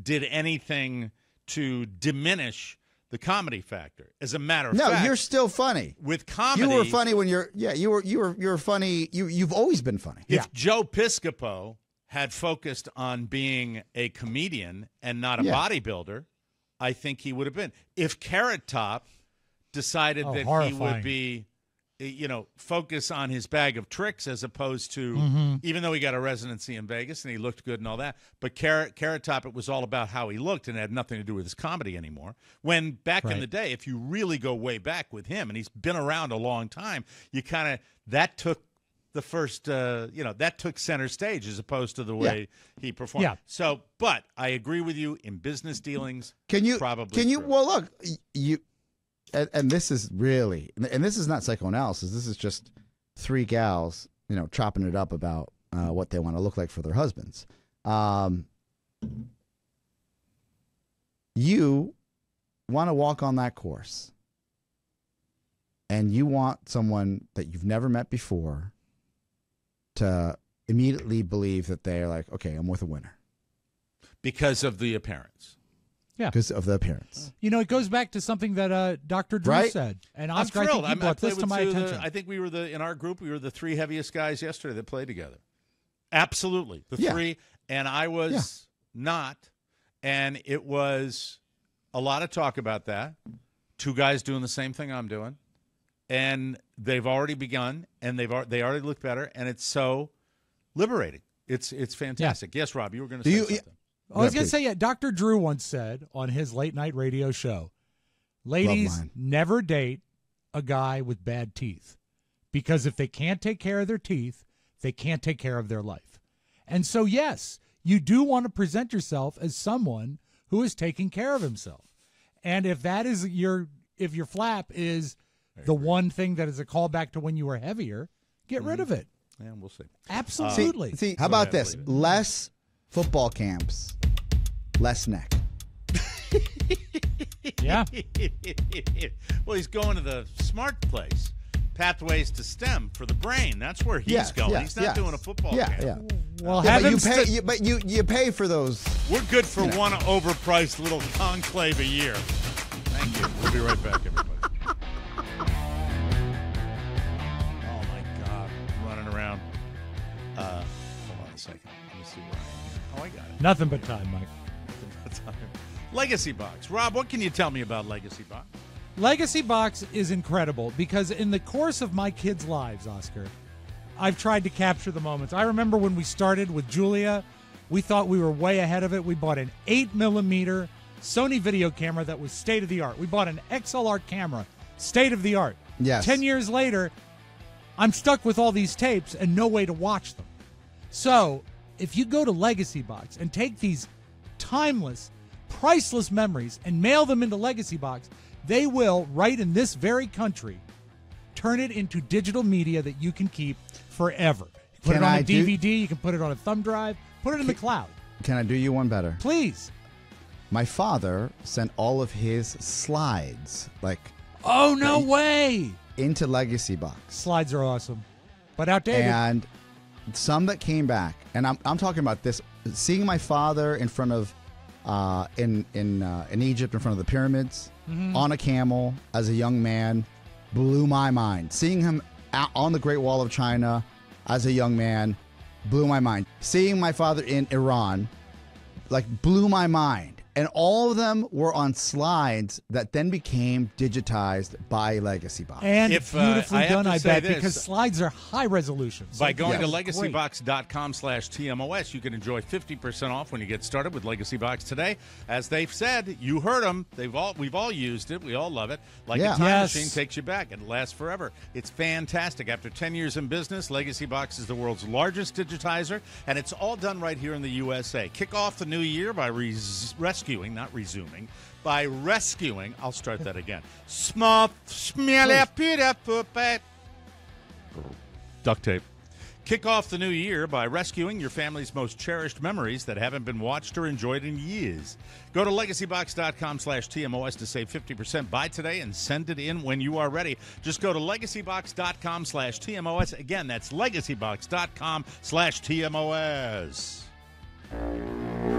anything to diminish the comedy factor. As a matter of fact, No, you're still funny. with comedy, You were funny when you were funny. You've always been funny. if Joe Piscopo had focused on being a comedian and not a bodybuilder, I think he would have been. If Carrot Top decided that he horrifying. would be, focus on his bag of tricks as opposed to, even though he got a residency in Vegas and he looked good and all that, but Carrot Top, it was all about how he looked and it had nothing to do with his comedy anymore. When back in the day, if you really go way back with him, and he's been around a long time, you kind of, that took the first, that took center stage as opposed to the way he performed. Yeah. So, but I agree with you in business dealings. Can you? True. Well, look, you. And this is really, and this is not psychoanalysis. This is just three gals, chopping it up about what they want to look like for their husbands. You want to walk on that course, and you want someone that you've never met before to immediately believe that they're like, okay, I'm with a winner. Because of the appearance. Yeah. Because of the appearance. You know, it goes back to something that Dr. Drew Right? said. And I'm Oscar, I thrilled. think you brought this to my attention. I think we were in our group, we were the 3 heaviest guys yesterday that played together. Absolutely. The 3. And I was not. And it was a lot of talk about that. 2 guys doing the same thing I'm doing. And they've already begun, and they already look better, and it's so liberating. It's fantastic. Yes, Rob, you were going to say something. I was going to say, Dr. Drew once said on his late night radio show, ladies, never date a guy with bad teeth, because if they can't take care of their teeth, they can't take care of their life. And so, yes, you do want to present yourself as someone who is taking care of himself. And if that is if your flap is the one thing that is a callback to when you were heavier, get rid of it. Yeah, we'll see. Absolutely. See, how about this? Less football camps, less neck. Yeah. Well, he's going to the smart place. Pathways to STEM for the brain. That's where he's going. He's not doing a football camp. Yeah. Well, But you pay for those. We're good for one overpriced little conclave a year. Thank you. We'll be right back, everybody. Oh, my God. I'm running around. Hold on a second. Let me see where I am. Oh, I got it. Nothing but time, Mike. Legacy Box. Rob, what can you tell me about Legacy Box? Legacy Box is incredible because in the course of my kids' lives, Oscar, I've tried to capture the moments. I remember when we started with Julia, we thought we were way ahead of it. We bought an 8mm Sony video camera that was state-of-the-art. We bought an XLR camera, state-of-the-art. Yes. 10 years later, I'm stuck with all these tapes and no way to watch them. So if you go to Legacy Box and take these timeless, priceless memories and mail them into Legacy Box, they will, right in this very country, turn it into digital media that you can keep forever. You put it on a DVD, you can put it on a thumb drive, put it in the cloud. Can I do you one better? Please. My father sent all of his slides, Oh, no way! into Legacy Box. Slides are awesome, but outdated. And some that came back, and I'm talking about this, seeing my father in front of, in Egypt, in front of the pyramids, on a camel as a young man, blew my mind. Seeing him on the Great Wall of China as a young man blew my mind. Seeing my father in Iran, blew my mind. And all of them were on slides that then became digitized by Legacy Box. And beautifully I have done, to I say bet, this. because slides are high resolution. So By going to great. legacybox.com/TMOS, you can enjoy 50% off when you get started with Legacy Box today. As they've said, you heard them. We've all used it. We all love it. Like a time machine takes you back. It lasts forever. It's fantastic. After 10 years in business, Legacy Box is the world's largest digitizer, and it's all done right here in the USA. Kick off the new year by rescuing, I'll start that again. Duct tape. Kick off the new year by rescuing your family's most cherished memories that haven't been watched or enjoyed in years. Go to legacybox.com/TMOS to save 50%. Buy today and send it in when you are ready. Just go to legacybox.com/TMOS. Again, that's legacybox.com/TMOS.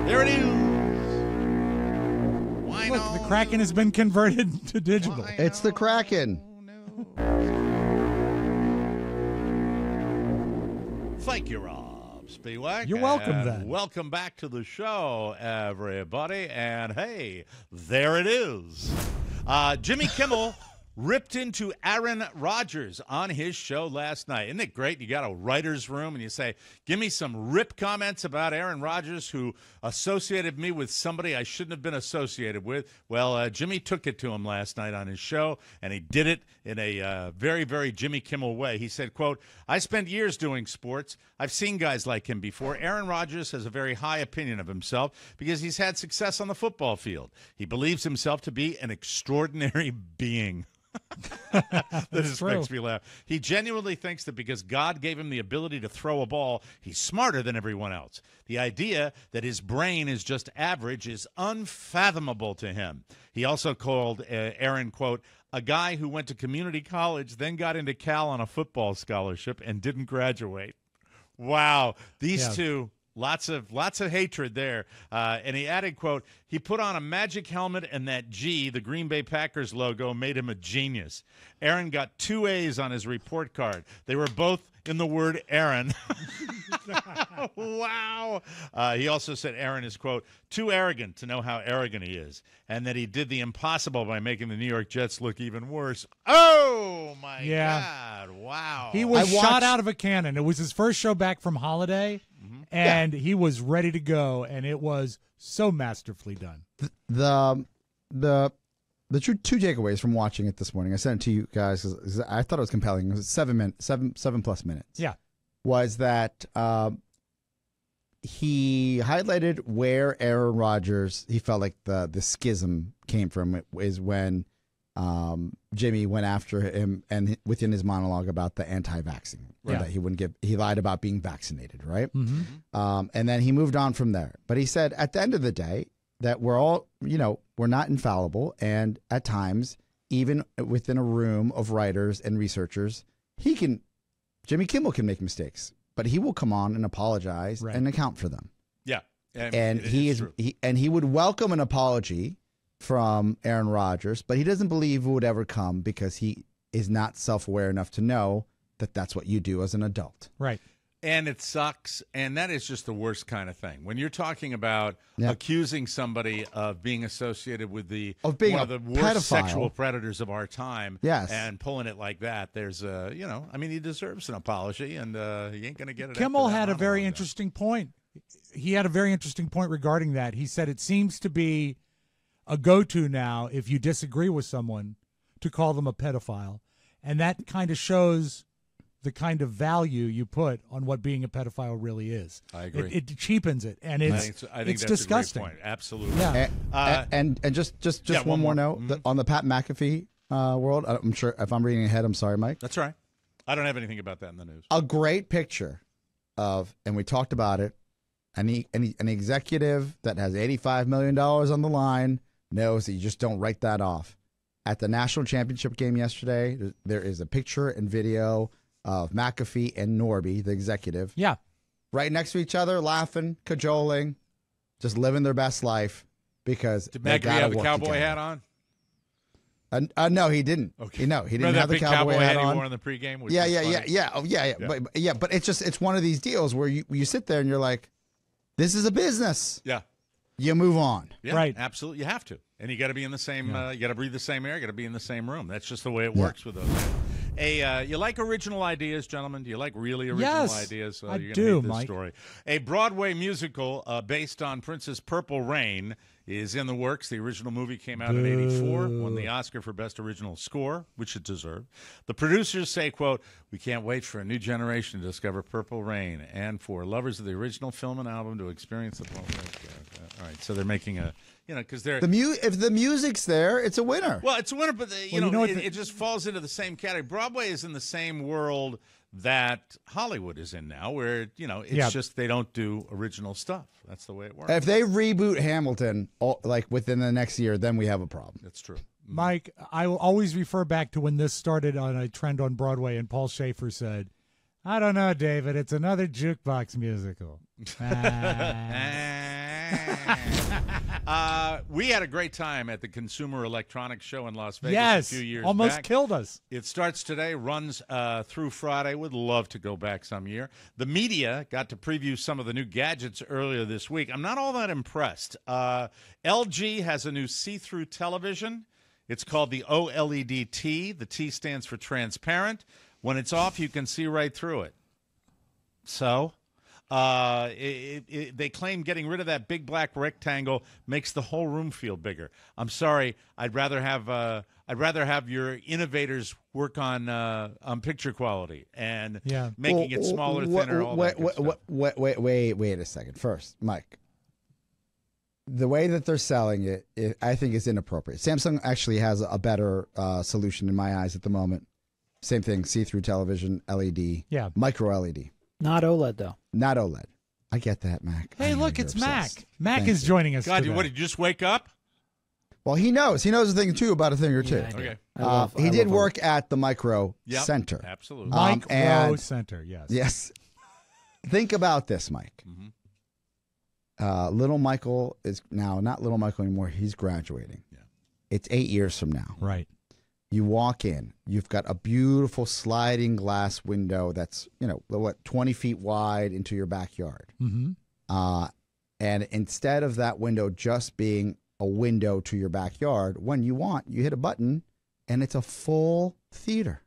There it is. Look, the Kraken has been converted to digital. It's the Kraken. Thank you, Rob Spiewak. You're welcome, then. Welcome back to the show, everybody. And, hey, there it is. Jimmy Kimmel ripped into Aaron Rodgers on his show last night. Isn't it great? You got a writer's room and you say, give me some rip comments about Aaron Rodgers who associated me with somebody I shouldn't have been associated with. Well, Jimmy took it to him last night on his show, and he did it in a very, very Jimmy Kimmel way. He said, quote, I spent years doing sports. I've seen guys like him before. Aaron Rodgers has a very high opinion of himself because he's had success on the football field. He believes himself to be an extraordinary being. This makes me laugh. He genuinely thinks that because God gave him the ability to throw a ball, he's smarter than everyone else. The idea that his brain is just average is unfathomable to him. He also called Aaron, quote, a guy who went to community college, then got into Cal on a football scholarship and didn't graduate. Wow. These two, lots of hatred there. And he added, quote, he put on a magic helmet and that G, the Green Bay Packers logo, made him a genius. Aaron got 2 A's on his report card. They were both in the word Aaron. Wow. He also said Aaron is, quote, too arrogant to know how arrogant he is, and that he did the impossible by making the New York Jets look even worse. Oh, my God. Wow. He was shot out of a cannon. It was his first show back from holiday, and he was ready to go, and it was so masterfully done. The two takeaways from watching it this morning, I sent it to you guys because I thought it was compelling. It was 7 plus minutes. Yeah. Was that he highlighted where Aaron Rodgers, he felt like the schism came from is when Jimmy went after him and within his monologue about the anti-vaccine, that he lied about being vaccinated, right? Mm-hmm. And then he moved on from there. But he said at the end of the day that we're all, we're not infallible, and at times, even within a room of writers and researchers, Jimmy Kimmel can make mistakes, but he will come on and apologize and account for them. Yeah. And he would welcome an apology from Aaron Rodgers, but he doesn't believe it would ever come because he is not self-aware enough to know that that's what you do as an adult. Right. And it sucks, and that is just the worst kind of thing. When you're talking about accusing somebody of being associated with one of the worst pedophile. Sexual predators of our time, yes, and pulling it like that, there's he deserves an apology, and he ain't going to get it. Kimmel had a very interesting point. He had a very interesting point regarding that. He said it seems to be a go-to now if you disagree with someone to call them a pedophile, and that kind of shows the kind of value you put on what being a pedophile really is. I agree. It cheapens it, and it's I think it's that's disgusting. A great point. Absolutely. Yeah. And just one more note on the Pat McAfee world. I'm sure if I'm reading ahead, I'm sorry, Mike. That's right. I don't have anything about that in the news. A great picture of, and we talked about it. An executive that has $85 million on the line knows that you just don't write that off. At the national championship game yesterday, there is a picture and video of McAfee and Norby, the executive. Yeah. Right next to each other, laughing, cajoling, just living their best life because Did they McAfee gotta have the work cowboy together. hat on? No, he didn't. Okay. He didn't Remember have the big cowboy hat he on. wore in the pregame? Yeah. But it's one of these deals where you sit there and you're like, this is a business. Yeah. You move on. Yeah, right. Absolutely. You have to. And you got to be in the same, you got to breathe the same air. You got to be in the same room. That's just the way it works with those. You like original ideas, gentlemen? Do you like really original ideas? I you're do, hate this Mike. story. A Broadway musical based on Prince's Purple Rain is in the works. The original movie came out in '84, won the Oscar for Best Original Score, which it deserved. The producers say, quote, we can't wait for a new generation to discover Purple Rain and for lovers of the original film and album to experience the All right, so they're making a, because they're... If the music's there, it's a winner. Well, it's a winner, but, it just falls into the same category. Broadway is in the same world that Hollywood is in now, where, it's just they don't do original stuff. That's the way it works. If they reboot Hamilton, within the next year, then we have a problem. That's true. Mike, I will always refer back to when this started on a trend on Broadway, and Paul Schaefer said, I don't know, David, it's another jukebox musical. We had a great time at the Consumer Electronics Show in Las Vegas a few years almost back. Killed us. It starts today, runs through Friday. Would love to go back some year. The media got to preview some of the new gadgets earlier this week. I'm not all that impressed. LG has a new see-through television. It's called the OLED-T. The T stands for transparent. When it's off, you can see right through it. So... they claim getting rid of that big black rectangle makes the whole room feel bigger. I'm sorry. I'd rather have your innovators work on picture quality and making it smaller, thinner. All that good stuff. Wait a second. First, Mike, the way that they're selling it, I think is inappropriate. Samsung actually has a better solution in my eyes at the moment. Same thing, see-through television, LED, micro LED. Not OLED, though. Not OLED. I get that, Mac. Hey, look, it's obsessed. Mac is joining us God, today. what, did you just wake up? Well, he knows. He knows a thing, too, about a thing or two. Okay. He did work at the Micro Center. Absolutely. Micro Center, yes. Yes. Think about this, Mike. Little Michael is now not Little Michael anymore. He's graduating. Yeah. It's 8 years from now. Right. You walk in. You've got a beautiful sliding glass window that's 20 feet wide into your backyard. And instead of that window just being a window to your backyard, when you hit a button, and it's a full theater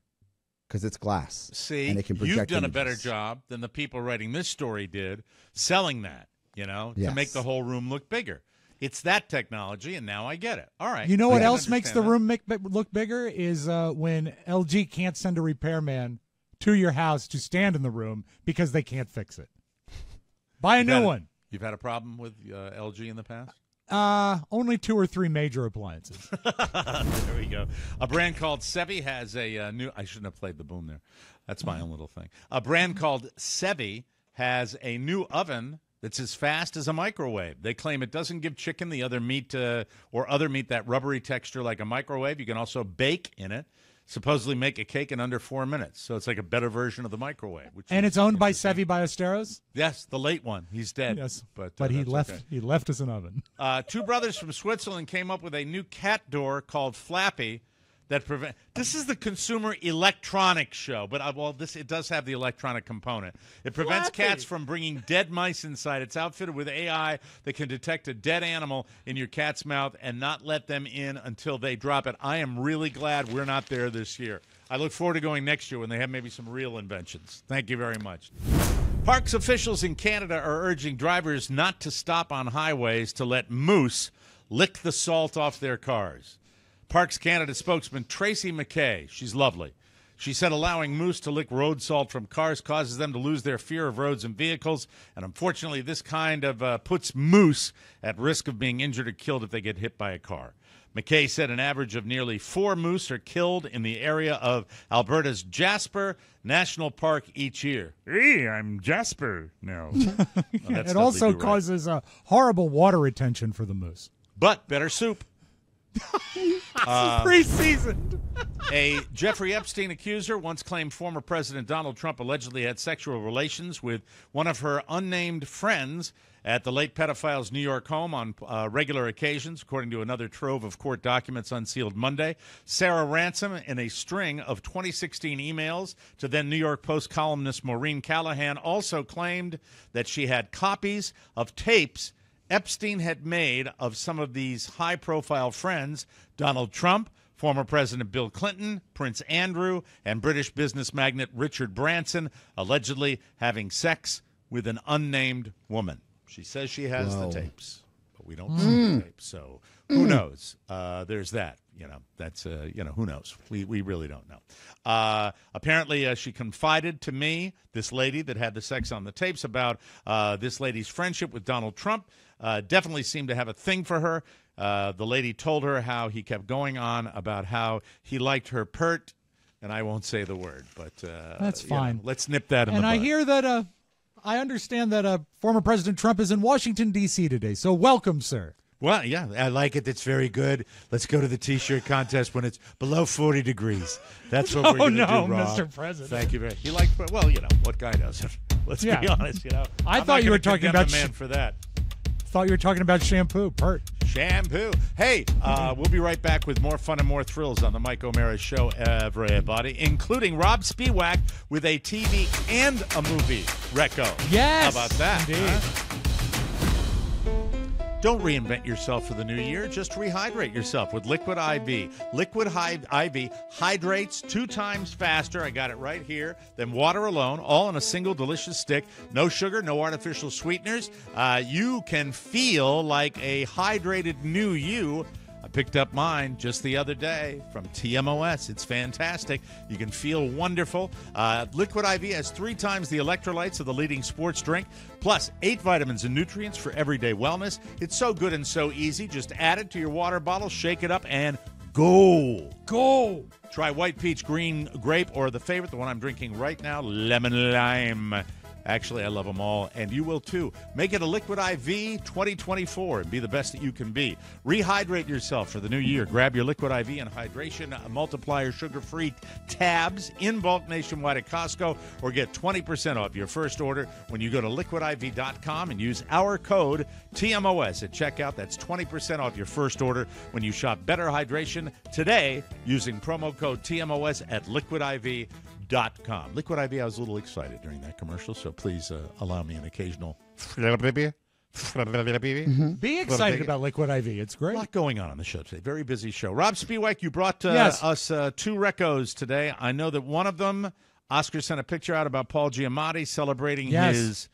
because it's glass. See, and it can project you've done images. a better job than the people writing this story did selling that, to make the whole room look bigger. It's that technology, and now I get it. All right. You know what else makes the room look bigger is when LG can't send a repairman to your house to stand in the room because they can't fix it. Buy a new one. You've had a problem with LG in the past? Only 2 or 3 major appliances. There we go. A brand called Sevi has a new. I shouldn't have played the boom there. That's my own little thing. A brand called Sevi has a new oven that's as fast as a microwave. They claim it doesn't give chicken the other meat or other meat that rubbery texture like a microwave. You can also bake in it. Supposedly make a cake in under 4 minutes. So it's like a better version of the microwave. And it's owned by Sevi Ballesteros? Yes, the late one. He's dead. Yes, but he left. Okay. He left us an oven. 2 brothers from Switzerland came up with a new cat door called Flappy that prevent. This is the consumer electronics show, but it does have the electronic component. It prevents cats from bringing dead mice inside. It's outfitted with AI that can detect a dead animal in your cat's mouth and not let them in until they drop it. I am really glad we're not there this year. I look forward to going next year when they have maybe some real inventions. Thank you very much. Parks officials in Canada are urging drivers not to stop on highways to let moose lick the salt off their cars. Parks Canada spokesman Tracy McKay, she's lovely. She said allowing moose to lick road salt from cars causes them to lose their fear of roads and vehicles, and unfortunately this kind of puts moose at risk of being injured or killed if they get hit by a car. McKay said an average of nearly 4 moose are killed in the area of Alberta's Jasper National Park each year. Hey, I'm Jasper now. It also causes horrible water retention for the moose. But better soup. Pre-seasoned. A Jeffrey Epstein accuser once claimed former President Donald Trump allegedly had sexual relations with one of her unnamed friends at the late pedophile's New York home on regular occasions, according to another trove of court documents unsealed Monday. Sarah Ransom, in a string of 2016 emails to then New York Post columnist Maureen Callahan, also claimed that she had copies of tapes Epstein had made of some of these high-profile friends, Donald Trump, former President Bill Clinton, Prince Andrew, and British business magnate Richard Branson, allegedly having sex with an unnamed woman. She says she has the tapes, but we don't see the tapes, so who knows? There's that. That's who knows? We really don't know. Apparently, she confided to me, this lady that had the sex on the tapes, about this lady's friendship with Donald Trump. Definitely seemed to have a thing for her. The lady told her how he kept going on about how he liked her pert, and I won't say the word, but that's fine. Let's nip that in the bud. And I hear that I understand that former President Trump is in Washington, D.C. today, so welcome, sir. Well, yeah, I like it. It's very good. Let's go to the T-shirt contest when it's below 40 degrees. That's what we're going to do, Rob. Mr. President. Thank you very much. He likes, well, what guy doesn't? Let's be honest, I thought you were talking about the man for that. Thought you were talking about shampoo, pert. Shampoo. Hey, we'll be right back with more fun and more thrills on the Mike O'Mara Show, everybody, including Robb Spiewak with a TV and a movie recco. Yes. How about that? Indeed. Huh? Don't reinvent yourself for the new year. Just rehydrate yourself with Liquid IV. Liquid IV hydrates 2 times faster, I got it right here, than water alone, all in a single delicious stick. No sugar, no artificial sweeteners. You can feel like a hydrated new you. picked up mine just the other day from TMOS. It's fantastic. You can feel wonderful. Liquid IV has 3 times the electrolytes of the leading sports drink, plus 8 vitamins and nutrients for everyday wellness. It's so good and so easy. Just add it to your water bottle, shake it up, and go. Go. Try white peach, green grape, or the favorite, the one I'm drinking right now, lemon lime. Actually, I love them all, and you will too. Make it a Liquid IV 2024 and be the best that you can be. Rehydrate yourself for the new year. Grab your Liquid IV and Hydration Multiplier sugar-free tabs in bulk nationwide at Costco, or get 20% off your first order when you go to liquidiv.com and use our code TMOS at checkout. That's 20% off your first order when you shop Better Hydration today using promo code TMOS at liquidiv.com. Liquid IV, I was a little excited during that commercial, so please allow me an occasional. Be excited about Liquid IV. It's great. A lot going on the show today. Very busy show. Robb Spiewak, you brought Yes. us 2 recos today. I know that one of them, Oscar sent a picture out about Paul Giamatti celebrating his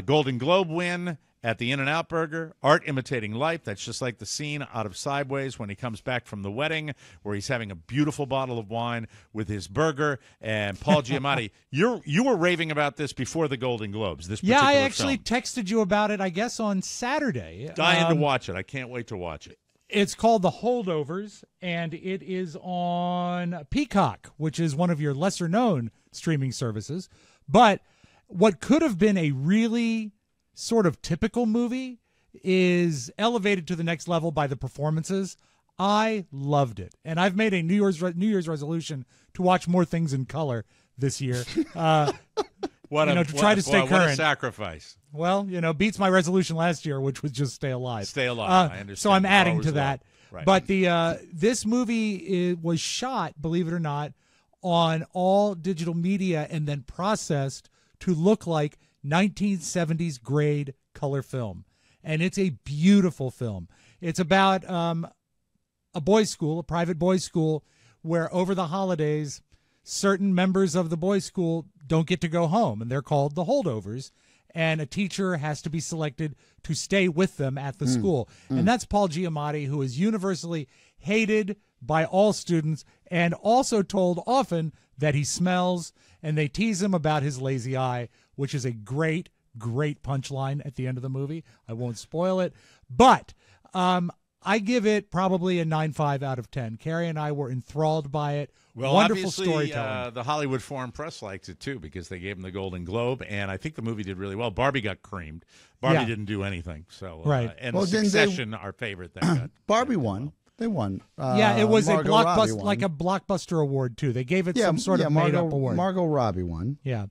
Golden Globe win at the In-N-Out Burger. Art imitating life. That's just like the scene out of Sideways when he comes back from the wedding, where he's having a beautiful bottle of wine with his burger. And Paul Giamatti, you were raving about this before the Golden Globes. This particular I actually film. texted you about it, I guess, on Saturday. Dying to watch it. I can't wait to watch it. It's called The Holdovers, and it is on Peacock, which is one of your lesser-known streaming services. But what could have been a really sort of typical movie is elevated to the next level by the performances. I loved it, and I've made a New Year's resolution to watch more things in color this year. To try to stay current. What a sacrifice. Well, beats my resolution last year, which was just stay alive. Stay alive. I understand. So I'm adding Always to that. Right. But this movie was shot, believe it or not, on all digital media and then processed to look like 1970s grade color film. And it's a beautiful film. It's about a boys' school, a private boys' school, where over the holidays, certain members of the boys' school don't get to go home, and they're called the holdovers. And a teacher has to be selected to stay with them at the school. And that's Paul Giamatti, who is universally hated by all students and also told often that he smells, and they tease him about his lazy eye, which is a great, great punchline at the end of the movie. I won't spoil it. But I give it probably a 9.5 out of 10. Carrie and I were enthralled by it. Well, wonderful obviously, storytelling. The Hollywood Foreign Press likes it, too, because they gave him the Golden Globe, and I think the movie did really well. Barbie got creamed. Barbie didn't do anything. So, Right. And Well, didn't they- Succession, our favorite, that got Barbie won. They won. It was Margot Robbie won. like a blockbuster award, too. They gave it some sort of made-up award. Margot Robbie won. Yeah.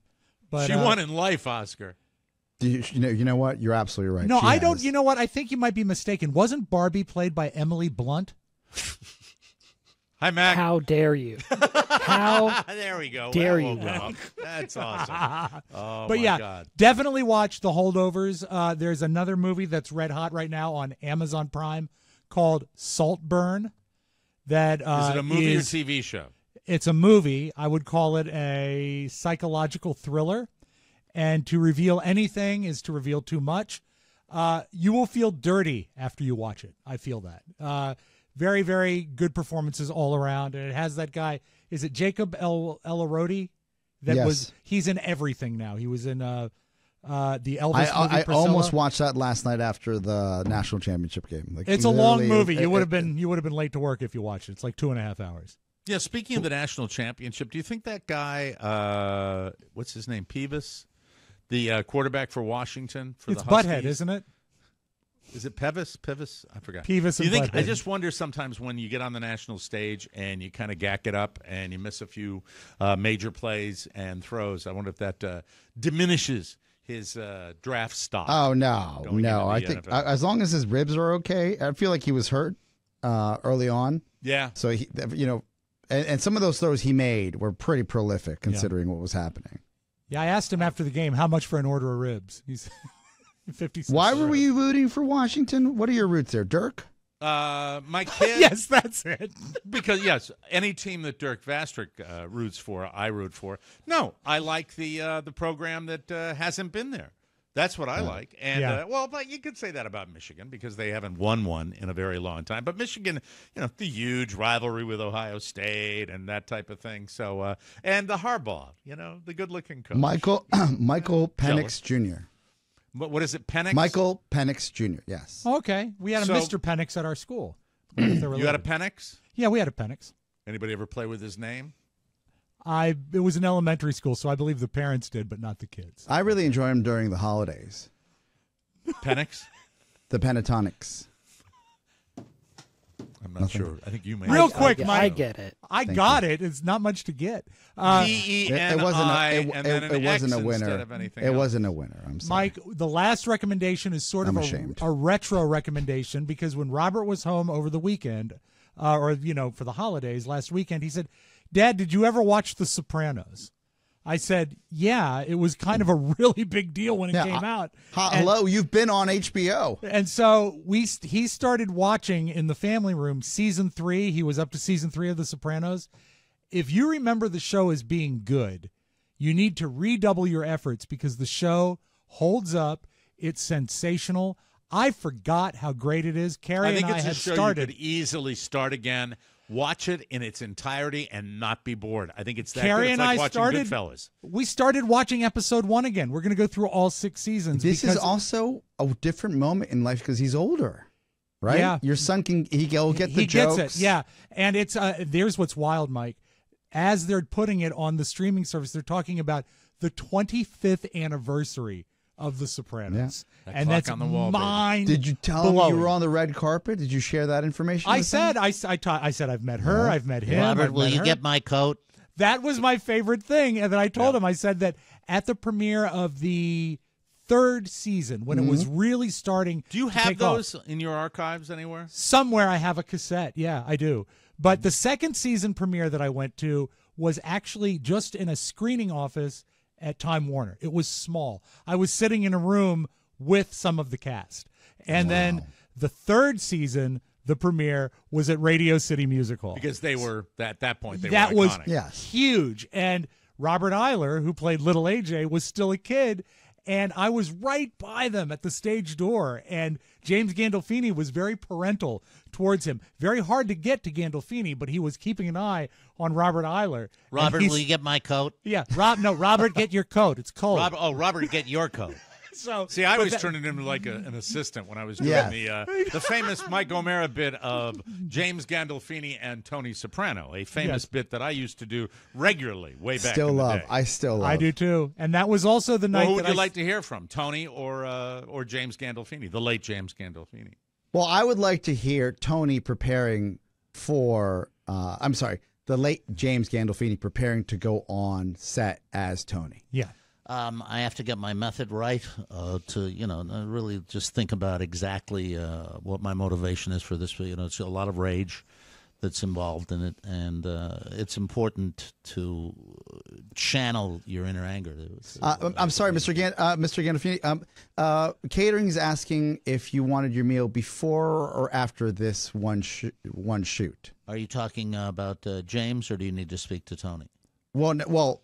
But, She won in life, Oscar. You know what? You're absolutely right. No, She I don't. has. You know what? I think you might be mistaken. Wasn't Barbie played by Emily Blunt? Hi, Mac. How dare you? How There we go. dare Well, you. well, That's awesome. Oh, But my yeah, God. definitely watch The Holdovers. There's another movie that's red hot right now on Amazon Prime called Saltburn. That Is it a movie or TV show? It's a movie. I would call it a psychological thriller. And to reveal anything is to reveal too much. You will feel dirty after you watch it. I feel that. Very, very good performances all around. And it has that guy. Is it Jacob Elordi? Yes. He's in everything now. He was in the Elvis movie. I Priscilla. almost watched that last night after the national championship game. Like, It's a long literally, movie. You would have been late to work if you watched it. It's like 2.5 hours. Yeah, speaking of the national championship, do you think that guy, what's his name, Peeves? The quarterback for Washington? It's the Butthead, Huskies? isn't it? Is it Pevis? I forgot. Peeves Do you and think? I Butthead. just wonder sometimes when you get on the national stage and you kind of gack it up and you miss a few major plays and throws. I wonder if that diminishes his draft stock. Oh no, going no! into I the think NFL. as long as his ribs are okay, I feel like he was hurt early on. Yeah. So he, and some of those throws he made were pretty prolific considering what was happening. Yeah, I asked him after the game how much for an order of ribs. He's 56. Why were we rooting for Washington? What are your roots there, Dirk? My kid. Yes, that's it. Because, yes, any team that Dirk Vastrick roots for, I root for. No, I like the program that hasn't been there That's what I like. And, Yeah. but you could say that about Michigan because they haven't won one in a very long time. But Michigan, the huge rivalry with Ohio State and that type of thing. So, and the Harbaugh, the good-looking coach. Michael Jealous. Penix Jr. What is it, Penix? Michael Penix Jr., yes. Okay. We had a So- Mr. Penix at our school. I wonder if they're You had a related. Penix? Yeah, we had a Penix. Anybody ever play with his name? It was an elementary school, so I believe the parents did, but not the kids. I really enjoy him during the holidays. Penix? The Pentatonics. I'm not sure. I think you may. Real quick, I Mike. get it. I Thank got it. It's not much to get. P-E-N-I, and then an it wasn't a X winner. instead of anything It else. wasn't a winner. I'm sorry. Mike, the last recommendation is sort I'm of ashamed. a retro recommendation because when Robert was home over the weekend, for the holidays last weekend, he said, "Dad, did you ever watch The Sopranos?" I said, "Yeah, it was kind of a really big deal when it came out." Hello, you've been on HBO. And so he started watching in the family room season 3. He was up to season 3 of The Sopranos. If you remember the show as being good, you need to redouble your efforts because the show holds up. It's sensational. I forgot how great it is. Carrie I think and I it's a had show started. you could easily start again, watch it in its entirety, and not be bored. I think it's that Carrie good. It's and like I watching started. Goodfellas. We started watching episode 1 again. We're going to go through all 6 seasons. This is because also a different moment in life because he's older, right? Yeah. Your son he'll get the he jokes. gets it, yeah. And it's there's what's wild, Mike. As they're putting it on the streaming service, they're talking about the 25th anniversary of The Sopranos, That and clock that's on the wall, baby. mind. Did you tell him blowing. you were on the red carpet? Did you share that information? I with said, him? I said I've met her, I've met him. Robert, I've will met you her. get my coat? That was my favorite thing, and then I told him, I said that at the premiere of the 3rd season, when it was really starting. Do you to have take off, those in your archives anywhere? somewhere I have a cassette. Yeah, I do. But the 2nd season premiere that I went to was actually just in a screening office at Time Warner. It was small. I was sitting in a room with some of the cast. And then the 3rd season, the premiere, was at Radio City Music Hall. Because they were, at that point, they That were was iconic. Yes. huge. And Robert Eiler, who played Little AJ, was still a kid. And I was right by them at the stage door. And James Gandolfini was very parental towards him. Very hard to get to Gandolfini, but he was keeping an eye on Robert Eiler. And Robert, he's- will you get my coat? Yeah, Robert, get your coat. It's cold. Robert, get your coat. So See, I but always that- turned it into like an assistant when I was doing Yeah. the famous Mike O'Mara bit of James Gandolfini and Tony Soprano, a famous Yes. bit that I used to do regularly way back Still in the love. day. I still love. I do too. And that was also the night Well, who that would you I like to hear from, Tony or James Gandolfini, the late James Gandolfini? Well, I would like to hear Tony preparing for. The late James Gandolfini preparing to go on set as Tony. Yeah. I have to get my method right to really just think about exactly what my motivation is for this. It's a lot of rage that's involved in it, and it's important to channel your inner anger. I'm sorry, Mr. Gandolfini. Catering is asking if you wanted your meal before or after this one shoot. Are you talking about James, or do you need to speak to Tony? Well,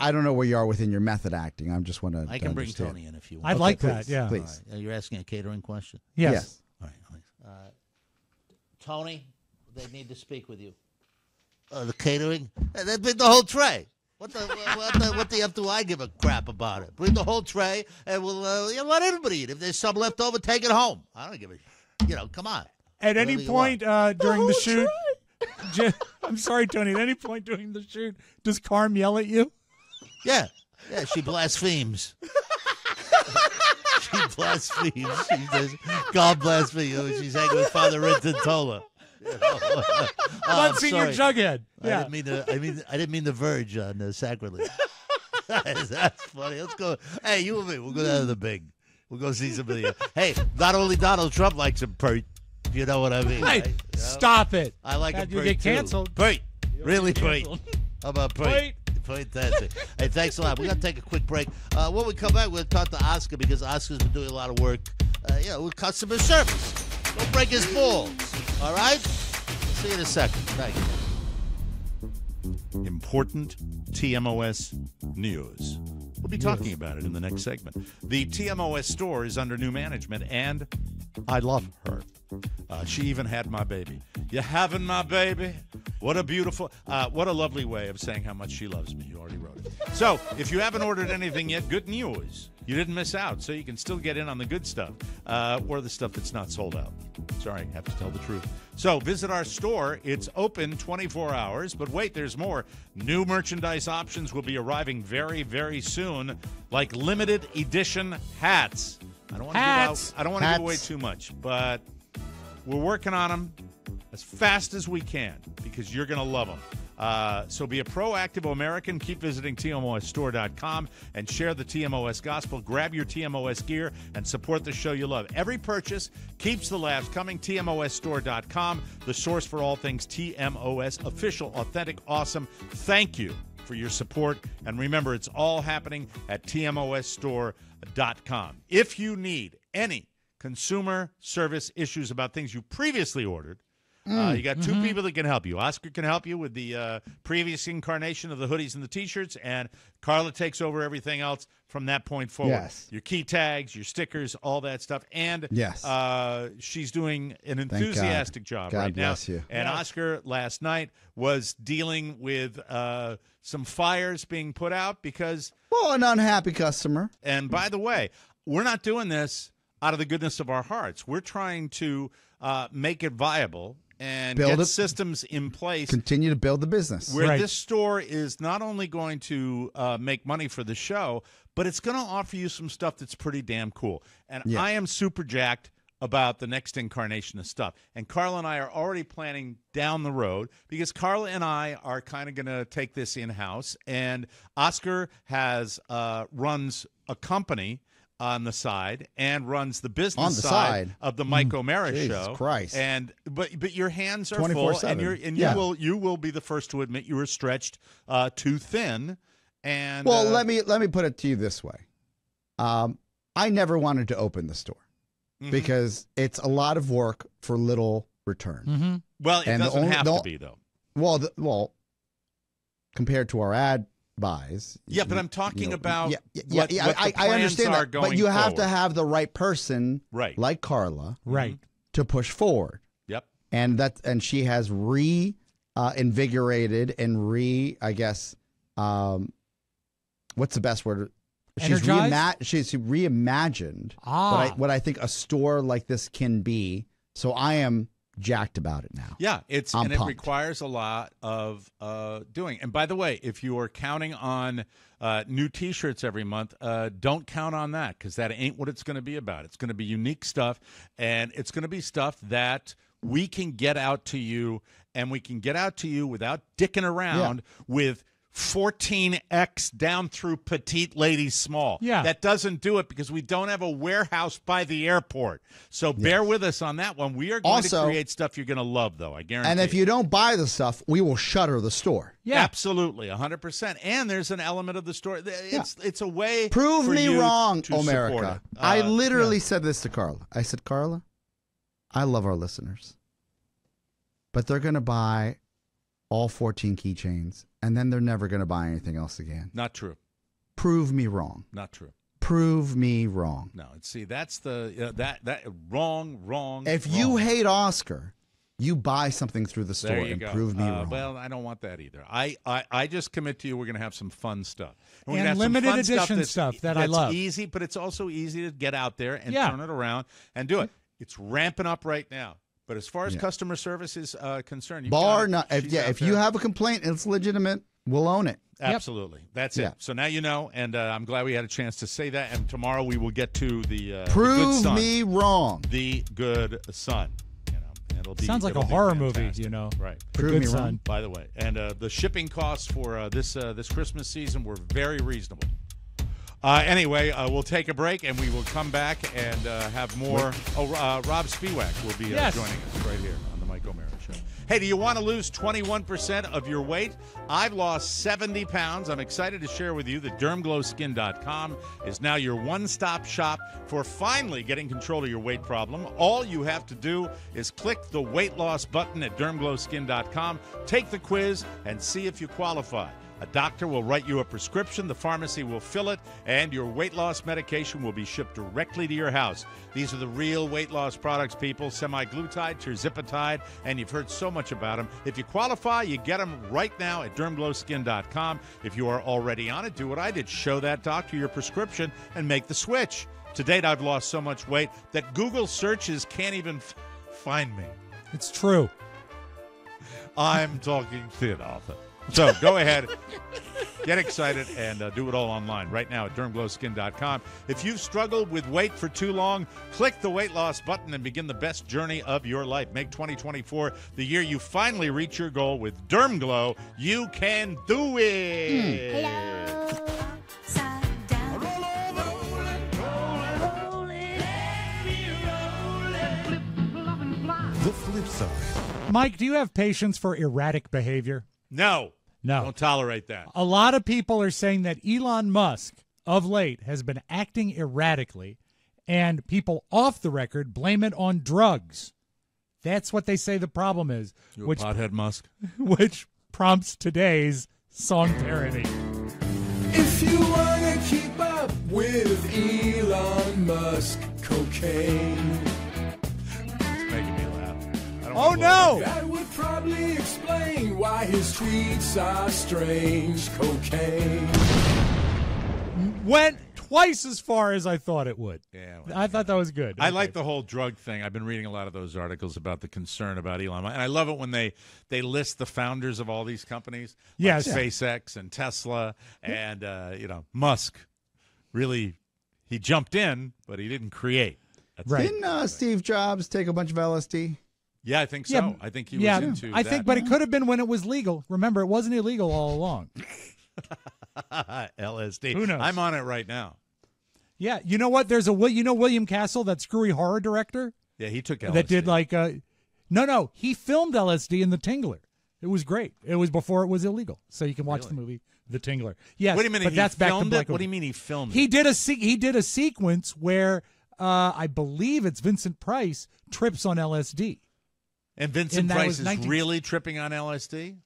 I don't know where you are within your method acting. I just want to. I can bring Tony in if you want. I'd like please, that, yeah. please. All right. You're asking a catering question? Yes. All right. Tony, they need to speak with you. The catering? They bring the whole tray. What the F do I give a crap about it? Bring the whole tray, and we'll let everybody eat. If there's some left over, take it home. I don't give a. Come on. At any Whatever you point want. during the shoot, I'm sorry, Tony. At any point during the shoot, does Carm yell at you? Yeah, she blasphemes. She blasphemes. She says, "God bless me." She's hanging with Father Renton Tola. Not seeing your jughead. Yeah. I didn't mean the verge on sacrilege. That's funny. Let's go. Hey, you and me. We'll go down to the big. We'll go see some of the. Hey, not only Donald Trump likes him, Pert. You know what I mean? Hey, right? stop it. I like That him. you Pert, get too. canceled. Pert. Really, Pert. canceled. How about Pert? Pert. Fantastic. Hey, thanks a lot. We're going to take a quick break. When we come back, we're going to talk to Oscar because Oscar's been doing a lot of work with customer service. Don't break his balls. All right? See you in a second. Thank you. Important TMOS news. We'll be talking about it in the next segment. The TMOS store is under new management, and I love her. She even had my baby. You having my baby? What a beautiful, what a lovely way of saying how much she loves me. You already wrote it. So, if you haven't ordered anything yet, good news. You didn't miss out, so you can still get in on the good stuff or the stuff that's not sold out. Sorry, I have to tell the truth. So visit our store. It's open 24 hours, but wait, there's more. New merchandise options will be arriving very, very soon, like limited edition hats. I don't want to give away too much, but we're working on them as fast as we can because you're going to love them. So be a proactive American. Keep visiting TMOSstore.com and share the TMOS gospel. Grab your TMOS gear and support the show you love. Every purchase keeps the laughs coming. TMOSstore.com, the source for all things TMOS, official, authentic, awesome. Thank you for your support. And remember, it's all happening at TMOSstore.com. If you need any consumer service issues about things you previously ordered, you got two people that can help you. Oscar can help you with the previous incarnation of the hoodies and the T-shirts, and Carla takes over everything else from that point forward. Yes. Your key tags, your stickers, all that stuff. And she's doing an enthusiastic job God right now. bless you. And Oscar last night was dealing with some fires being put out because... Well, an unhappy customer. And by the way, we're not doing this out of the goodness of our hearts. We're trying to make it viable and get systems in place. Continue to build the business. Where this store is not only going to make money for the show, but it's going to offer you some stuff that's pretty damn cool. And I am super jacked about the next incarnation of stuff. And Carla and I are already planning down the road because Carla and I are kind of going to take this in-house. And Oscar runs a company on the side and runs the business side of the Mike O'Mara Jesus show. Christ. But your hands are 24/7. full, and you will be the first to admit you were stretched too thin. And let me put it to you this way: I never wanted to open the store because it's a lot of work for little return. Well, it doesn't have to be though. Well, compared to our ad buys. Yeah, but I'm talking about what I understand that, but you have to have the right person, like Carla, to push forward. Yep. And she has invigorated and I guess what's the best word? She's reimagined what I think a store like this can be. So I am jacked about it now. Yeah, it requires a lot of doing. And by the way, if you are counting on new T-shirts every month, don't count on that because that ain't what it's going to be about. It's going to be unique stuff, and it's going to be stuff that we can get out to you, and we can get out to you without dicking around with 14X down through petite ladies small. Yeah. That doesn't do it because we don't have a warehouse by the airport. So bear with us on that one. We are going to create stuff you're going to love, though, I guarantee. And if you don't buy the stuff, we will shutter the store. Yeah. Absolutely, 100%. And there's an element of the store. It's a way Prove for me you wrong, to America. I literally said this to Carla. I said, Carla, I love our listeners, but they're going to buy all 14 keychains, and then they're never going to buy anything else again. Not true. Prove me wrong. Not true. Prove me wrong. No, see, that's the that wrong. If you hate Oscar, you buy something through the store and prove me wrong. Well, I don't want that either. I just commit to you we're going to have some fun stuff. And have limited edition stuff that I love. It's easy, but it's also easy to get out there and turn it around and do it. It's ramping up right now. But as far as customer service is concerned, if you have a complaint, it's legitimate. We'll own it. Absolutely, that's it. So now you know, and I'm glad we had a chance to say that. And tomorrow we will get to the prove the good son, me wrong. The Good Son. Sounds like a horror movie, Right. Prove me wrong. By the way, and the shipping costs for this Christmas season were very reasonable. Anyway, we'll take a break, and we will come back and have more. Robb Spiewak will be joining us right here on the Mike O'Mara Show. Hey, do you want to lose 21% of your weight? I've lost 70 pounds. I'm excited to share with you that DermGlowSkin.com is now your one-stop shop for finally getting control of your weight problem. All you have to do is click the weight loss button at DermGlowSkin.com, take the quiz, and see if you qualify. A doctor will write you a prescription, the pharmacy will fill it, and your weight loss medication will be shipped directly to your house. These are the real weight loss products, people. Semaglutide, tirzepatide, and you've heard so much about them. If you qualify, you get them right now at dermglowskin.com. If you are already on it, do what I did. Show that doctor your prescription and make the switch. To date, I've lost so much weight that Google searches can't even find me. It's true. I'm talking thin, Arthur. So go ahead, get excited, and do it all online right now at dermglowskin.com. If you've struggled with weight for too long, click the weight loss button and begin the best journey of your life. Make 2024 the year you finally reach your goal with Dermglow. You can do it. The flip side. Mike, do you have patience for erratic behavior? No. No. Don't tolerate that. A lot of people are saying that Elon Musk, of late, has been acting erratically, and people off the record blame it on drugs. That's what they say the problem is. You a pothead, Musk? Which prompts today's song parody. If you want to keep up with Elon Musk, cocaine. It's making me laugh. Oh, no! That would probably explain why his tweets are strange. Cocaine. Went twice as far as I thought it would. Yeah, I thought that was good. I like the whole drug thing. I've been reading a lot of those articles about the concern about Elon Musk. And I love it when they list the founders of all these companies. Yes. Like SpaceX and Tesla and, Musk. Really, he jumped in, but he didn't create. That's Right. Didn't Steve Jobs take a bunch of LSD? Yeah, I think so. Yeah, I think he was into I that. think, but it could have been when it was legal. Remember, it wasn't illegal all along. LSD. Who knows? I'm on it right now. Yeah, you know what? There's William Castle, that screwy horror director Yeah, he took LSD. that did no, he filmed LSD in The Tingler. It was great. It was before it was illegal, so you can watch the movie The Tingler. Yes, Wait a minute, but he that's back to filmed Black. it? What do you mean he filmed it? He did a sequence where I believe it's Vincent Price trips on LSD. And Vincent And that Price was is 19 really tripping on LSD?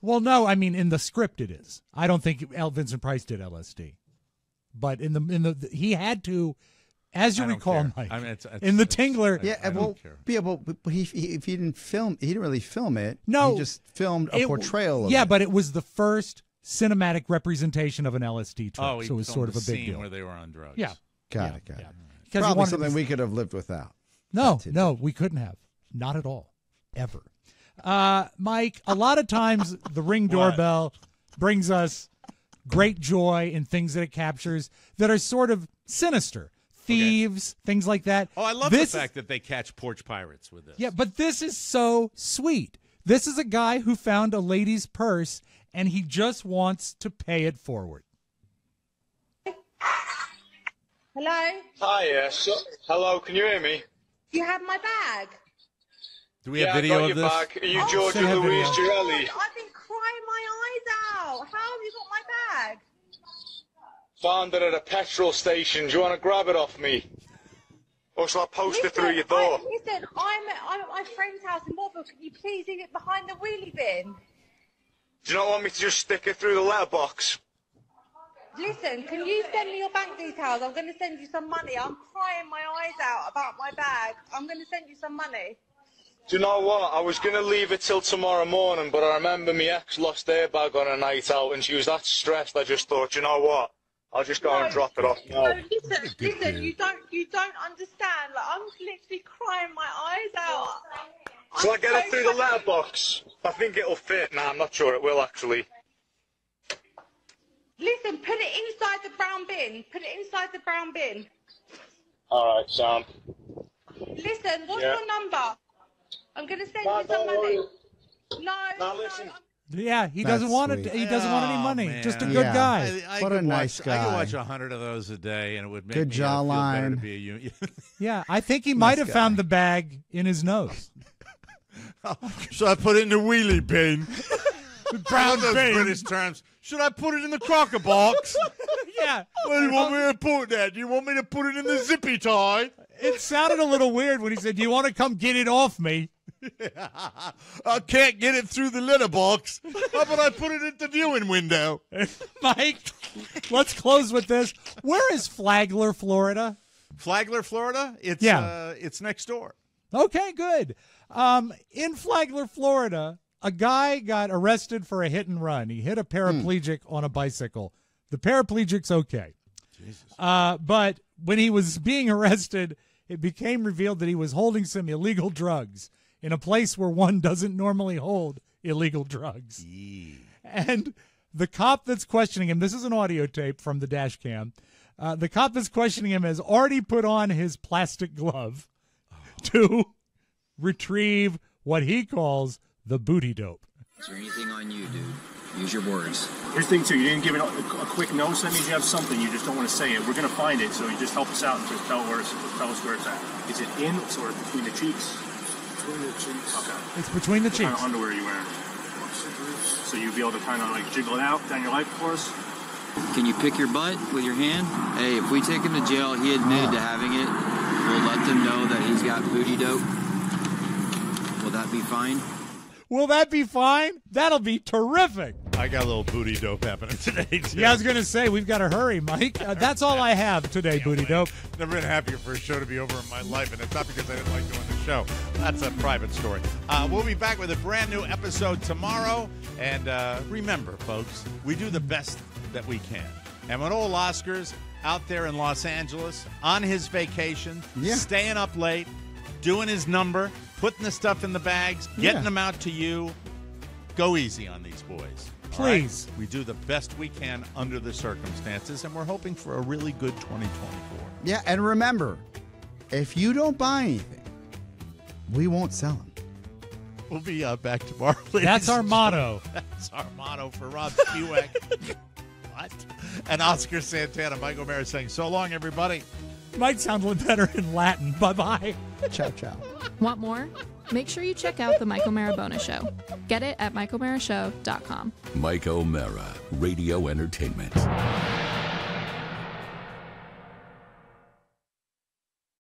Well, no, I mean in the script it is. I don't think Vincent Price did LSD, but in the he had to, as you I don't recall, care. Mike, I mean, in the Tingler. Yeah, well, but if he didn't film, he didn't really film it. No, he just filmed a portrayal of it. Yeah, but it was the first cinematic representation of an LSD trip, Oh, so it was sort of a big scene deal. where they were on drugs. Yeah, Got it. Because he Probably wanted something to- we could have lived without. No, we couldn't have. Not at all. Ever. Mike, a lot of times the Ring doorbell brings us great joy in things that it captures that are sort of sinister. Thieves, things like that. Oh, I love the fact that they catch porch pirates with this. Yeah, but this is so sweet. This is a guy who found a lady's purse, and he just wants to pay it forward. Hello? Hi, hello, can you hear me? Do you have my bag? Do we have Yeah, video I got of your this? bag. Are you Oh, Georgia send a Louise video. Girelli? I've been crying my eyes out. How have you got my bag? Found it at a petrol station. Do you want to grab it off me? Or shall I post it through your door? Listen, I'm at my friend's house in Warburg. Can you please leave it behind the wheelie bin? Do you not want me to just stick it through the letterbox? Listen, can you send me your bank details? I'm going to send you some money. I'm crying my eyes out about my bag. I'm going to send you some money. Do you know what? I was going to leave it till tomorrow morning, but I remember my ex lost their bag on a night out, and she was that stressed, I just thought, you know what? I'll just go and drop it off now. No, listen, you don't understand. Like, I'm literally crying my eyes out. Shall I get it through the letterbox? I think it'll fit. Nah, I'm not sure it will, actually. Listen, put it inside the brown bin. Put it inside the brown bin. All right, Sam. Listen, what's Yeah. your number? I'm going to send No, you some don't money. worry. No, listen. Yeah, he That's doesn't want sweet. it. He doesn't want any money. man. Just a good Yeah. guy. I What could a nice watch, I guy. could watch 100 of those a day, and it would make Good me feel better jawline. to be a union. Yeah, I think he might have guy. found the bag in his nose. Should I put it in the wheelie bin? Brown Those bin. British terms. Should I put it in the crocker box? Yeah. Where do you want me to put that? Do you want me to put it in the zippy tie? It sounded a little weird when he said, "Do you want to come get it off me?" I can't get it through the letterbox. How about I put it in the viewing window? Mike, let's close with this. Where is Flagler, Florida? Flagler, Florida? It's next door. Okay, good. In Flagler, Florida, a guy got arrested for a hit and run. He hit a paraplegic on a bicycle. The paraplegic's okay. Jesus. But when he was being arrested, it became revealed that he was holding some illegal drugs in a place where one doesn't normally hold illegal drugs. And the cop that's questioning him, this is an audio tape from the dash cam, the cop that's questioning him has already put on his plastic glove to retrieve what he calls the booty dope. Is there anything on you, dude? Use your words. Here's the thing, too. You didn't give it a quick no, so that means you have something. You just don't want to say it. We're going to find it, so you just help us out and just tell us where it's at. Is it in or between the cheeks? Between the cheeks. Okay. It's between the cheeks. What kind of underwear are you wearing? So you'll be able to kind of like jiggle it out down your leg for us? Can you pick your butt with your hand? Hey, if we take him to jail, he admitted to having it. We'll let them know that he's got booty dope. Will that be fine? Will that be fine? That'll be terrific. I got a little booty dope happening today, too. Yeah, I was going to say, we've got to hurry, Mike. That's all I have today, Booty Dope. Never been happier for a show to be over in my life, and it's not because I didn't like doing the show. That's a private story. We'll be back with a brand new episode tomorrow. And remember, folks, we do the best that we can. And when old Oscar's out there in Los Angeles on his vacation, staying up late, doing his number, putting the stuff in the bags, getting them out to you, go easy on these boys. Please. Right? We do the best we can under the circumstances, and we're hoping for a really good 2024. Yeah, and remember, if you don't buy anything, we won't sell them. We'll be back tomorrow. That's our motto. That's our motto for Robb Spiewak. What? And Oscar Santana. Mike O'Mara saying, so long, everybody. Might sound a little better in Latin. Bye-bye. Ciao, ciao. Want more? Make sure you check out the Mike O'Mara Bonus Show. Get it at MikeO'MaraShow.com. Mike O'Mara, Radio Entertainment.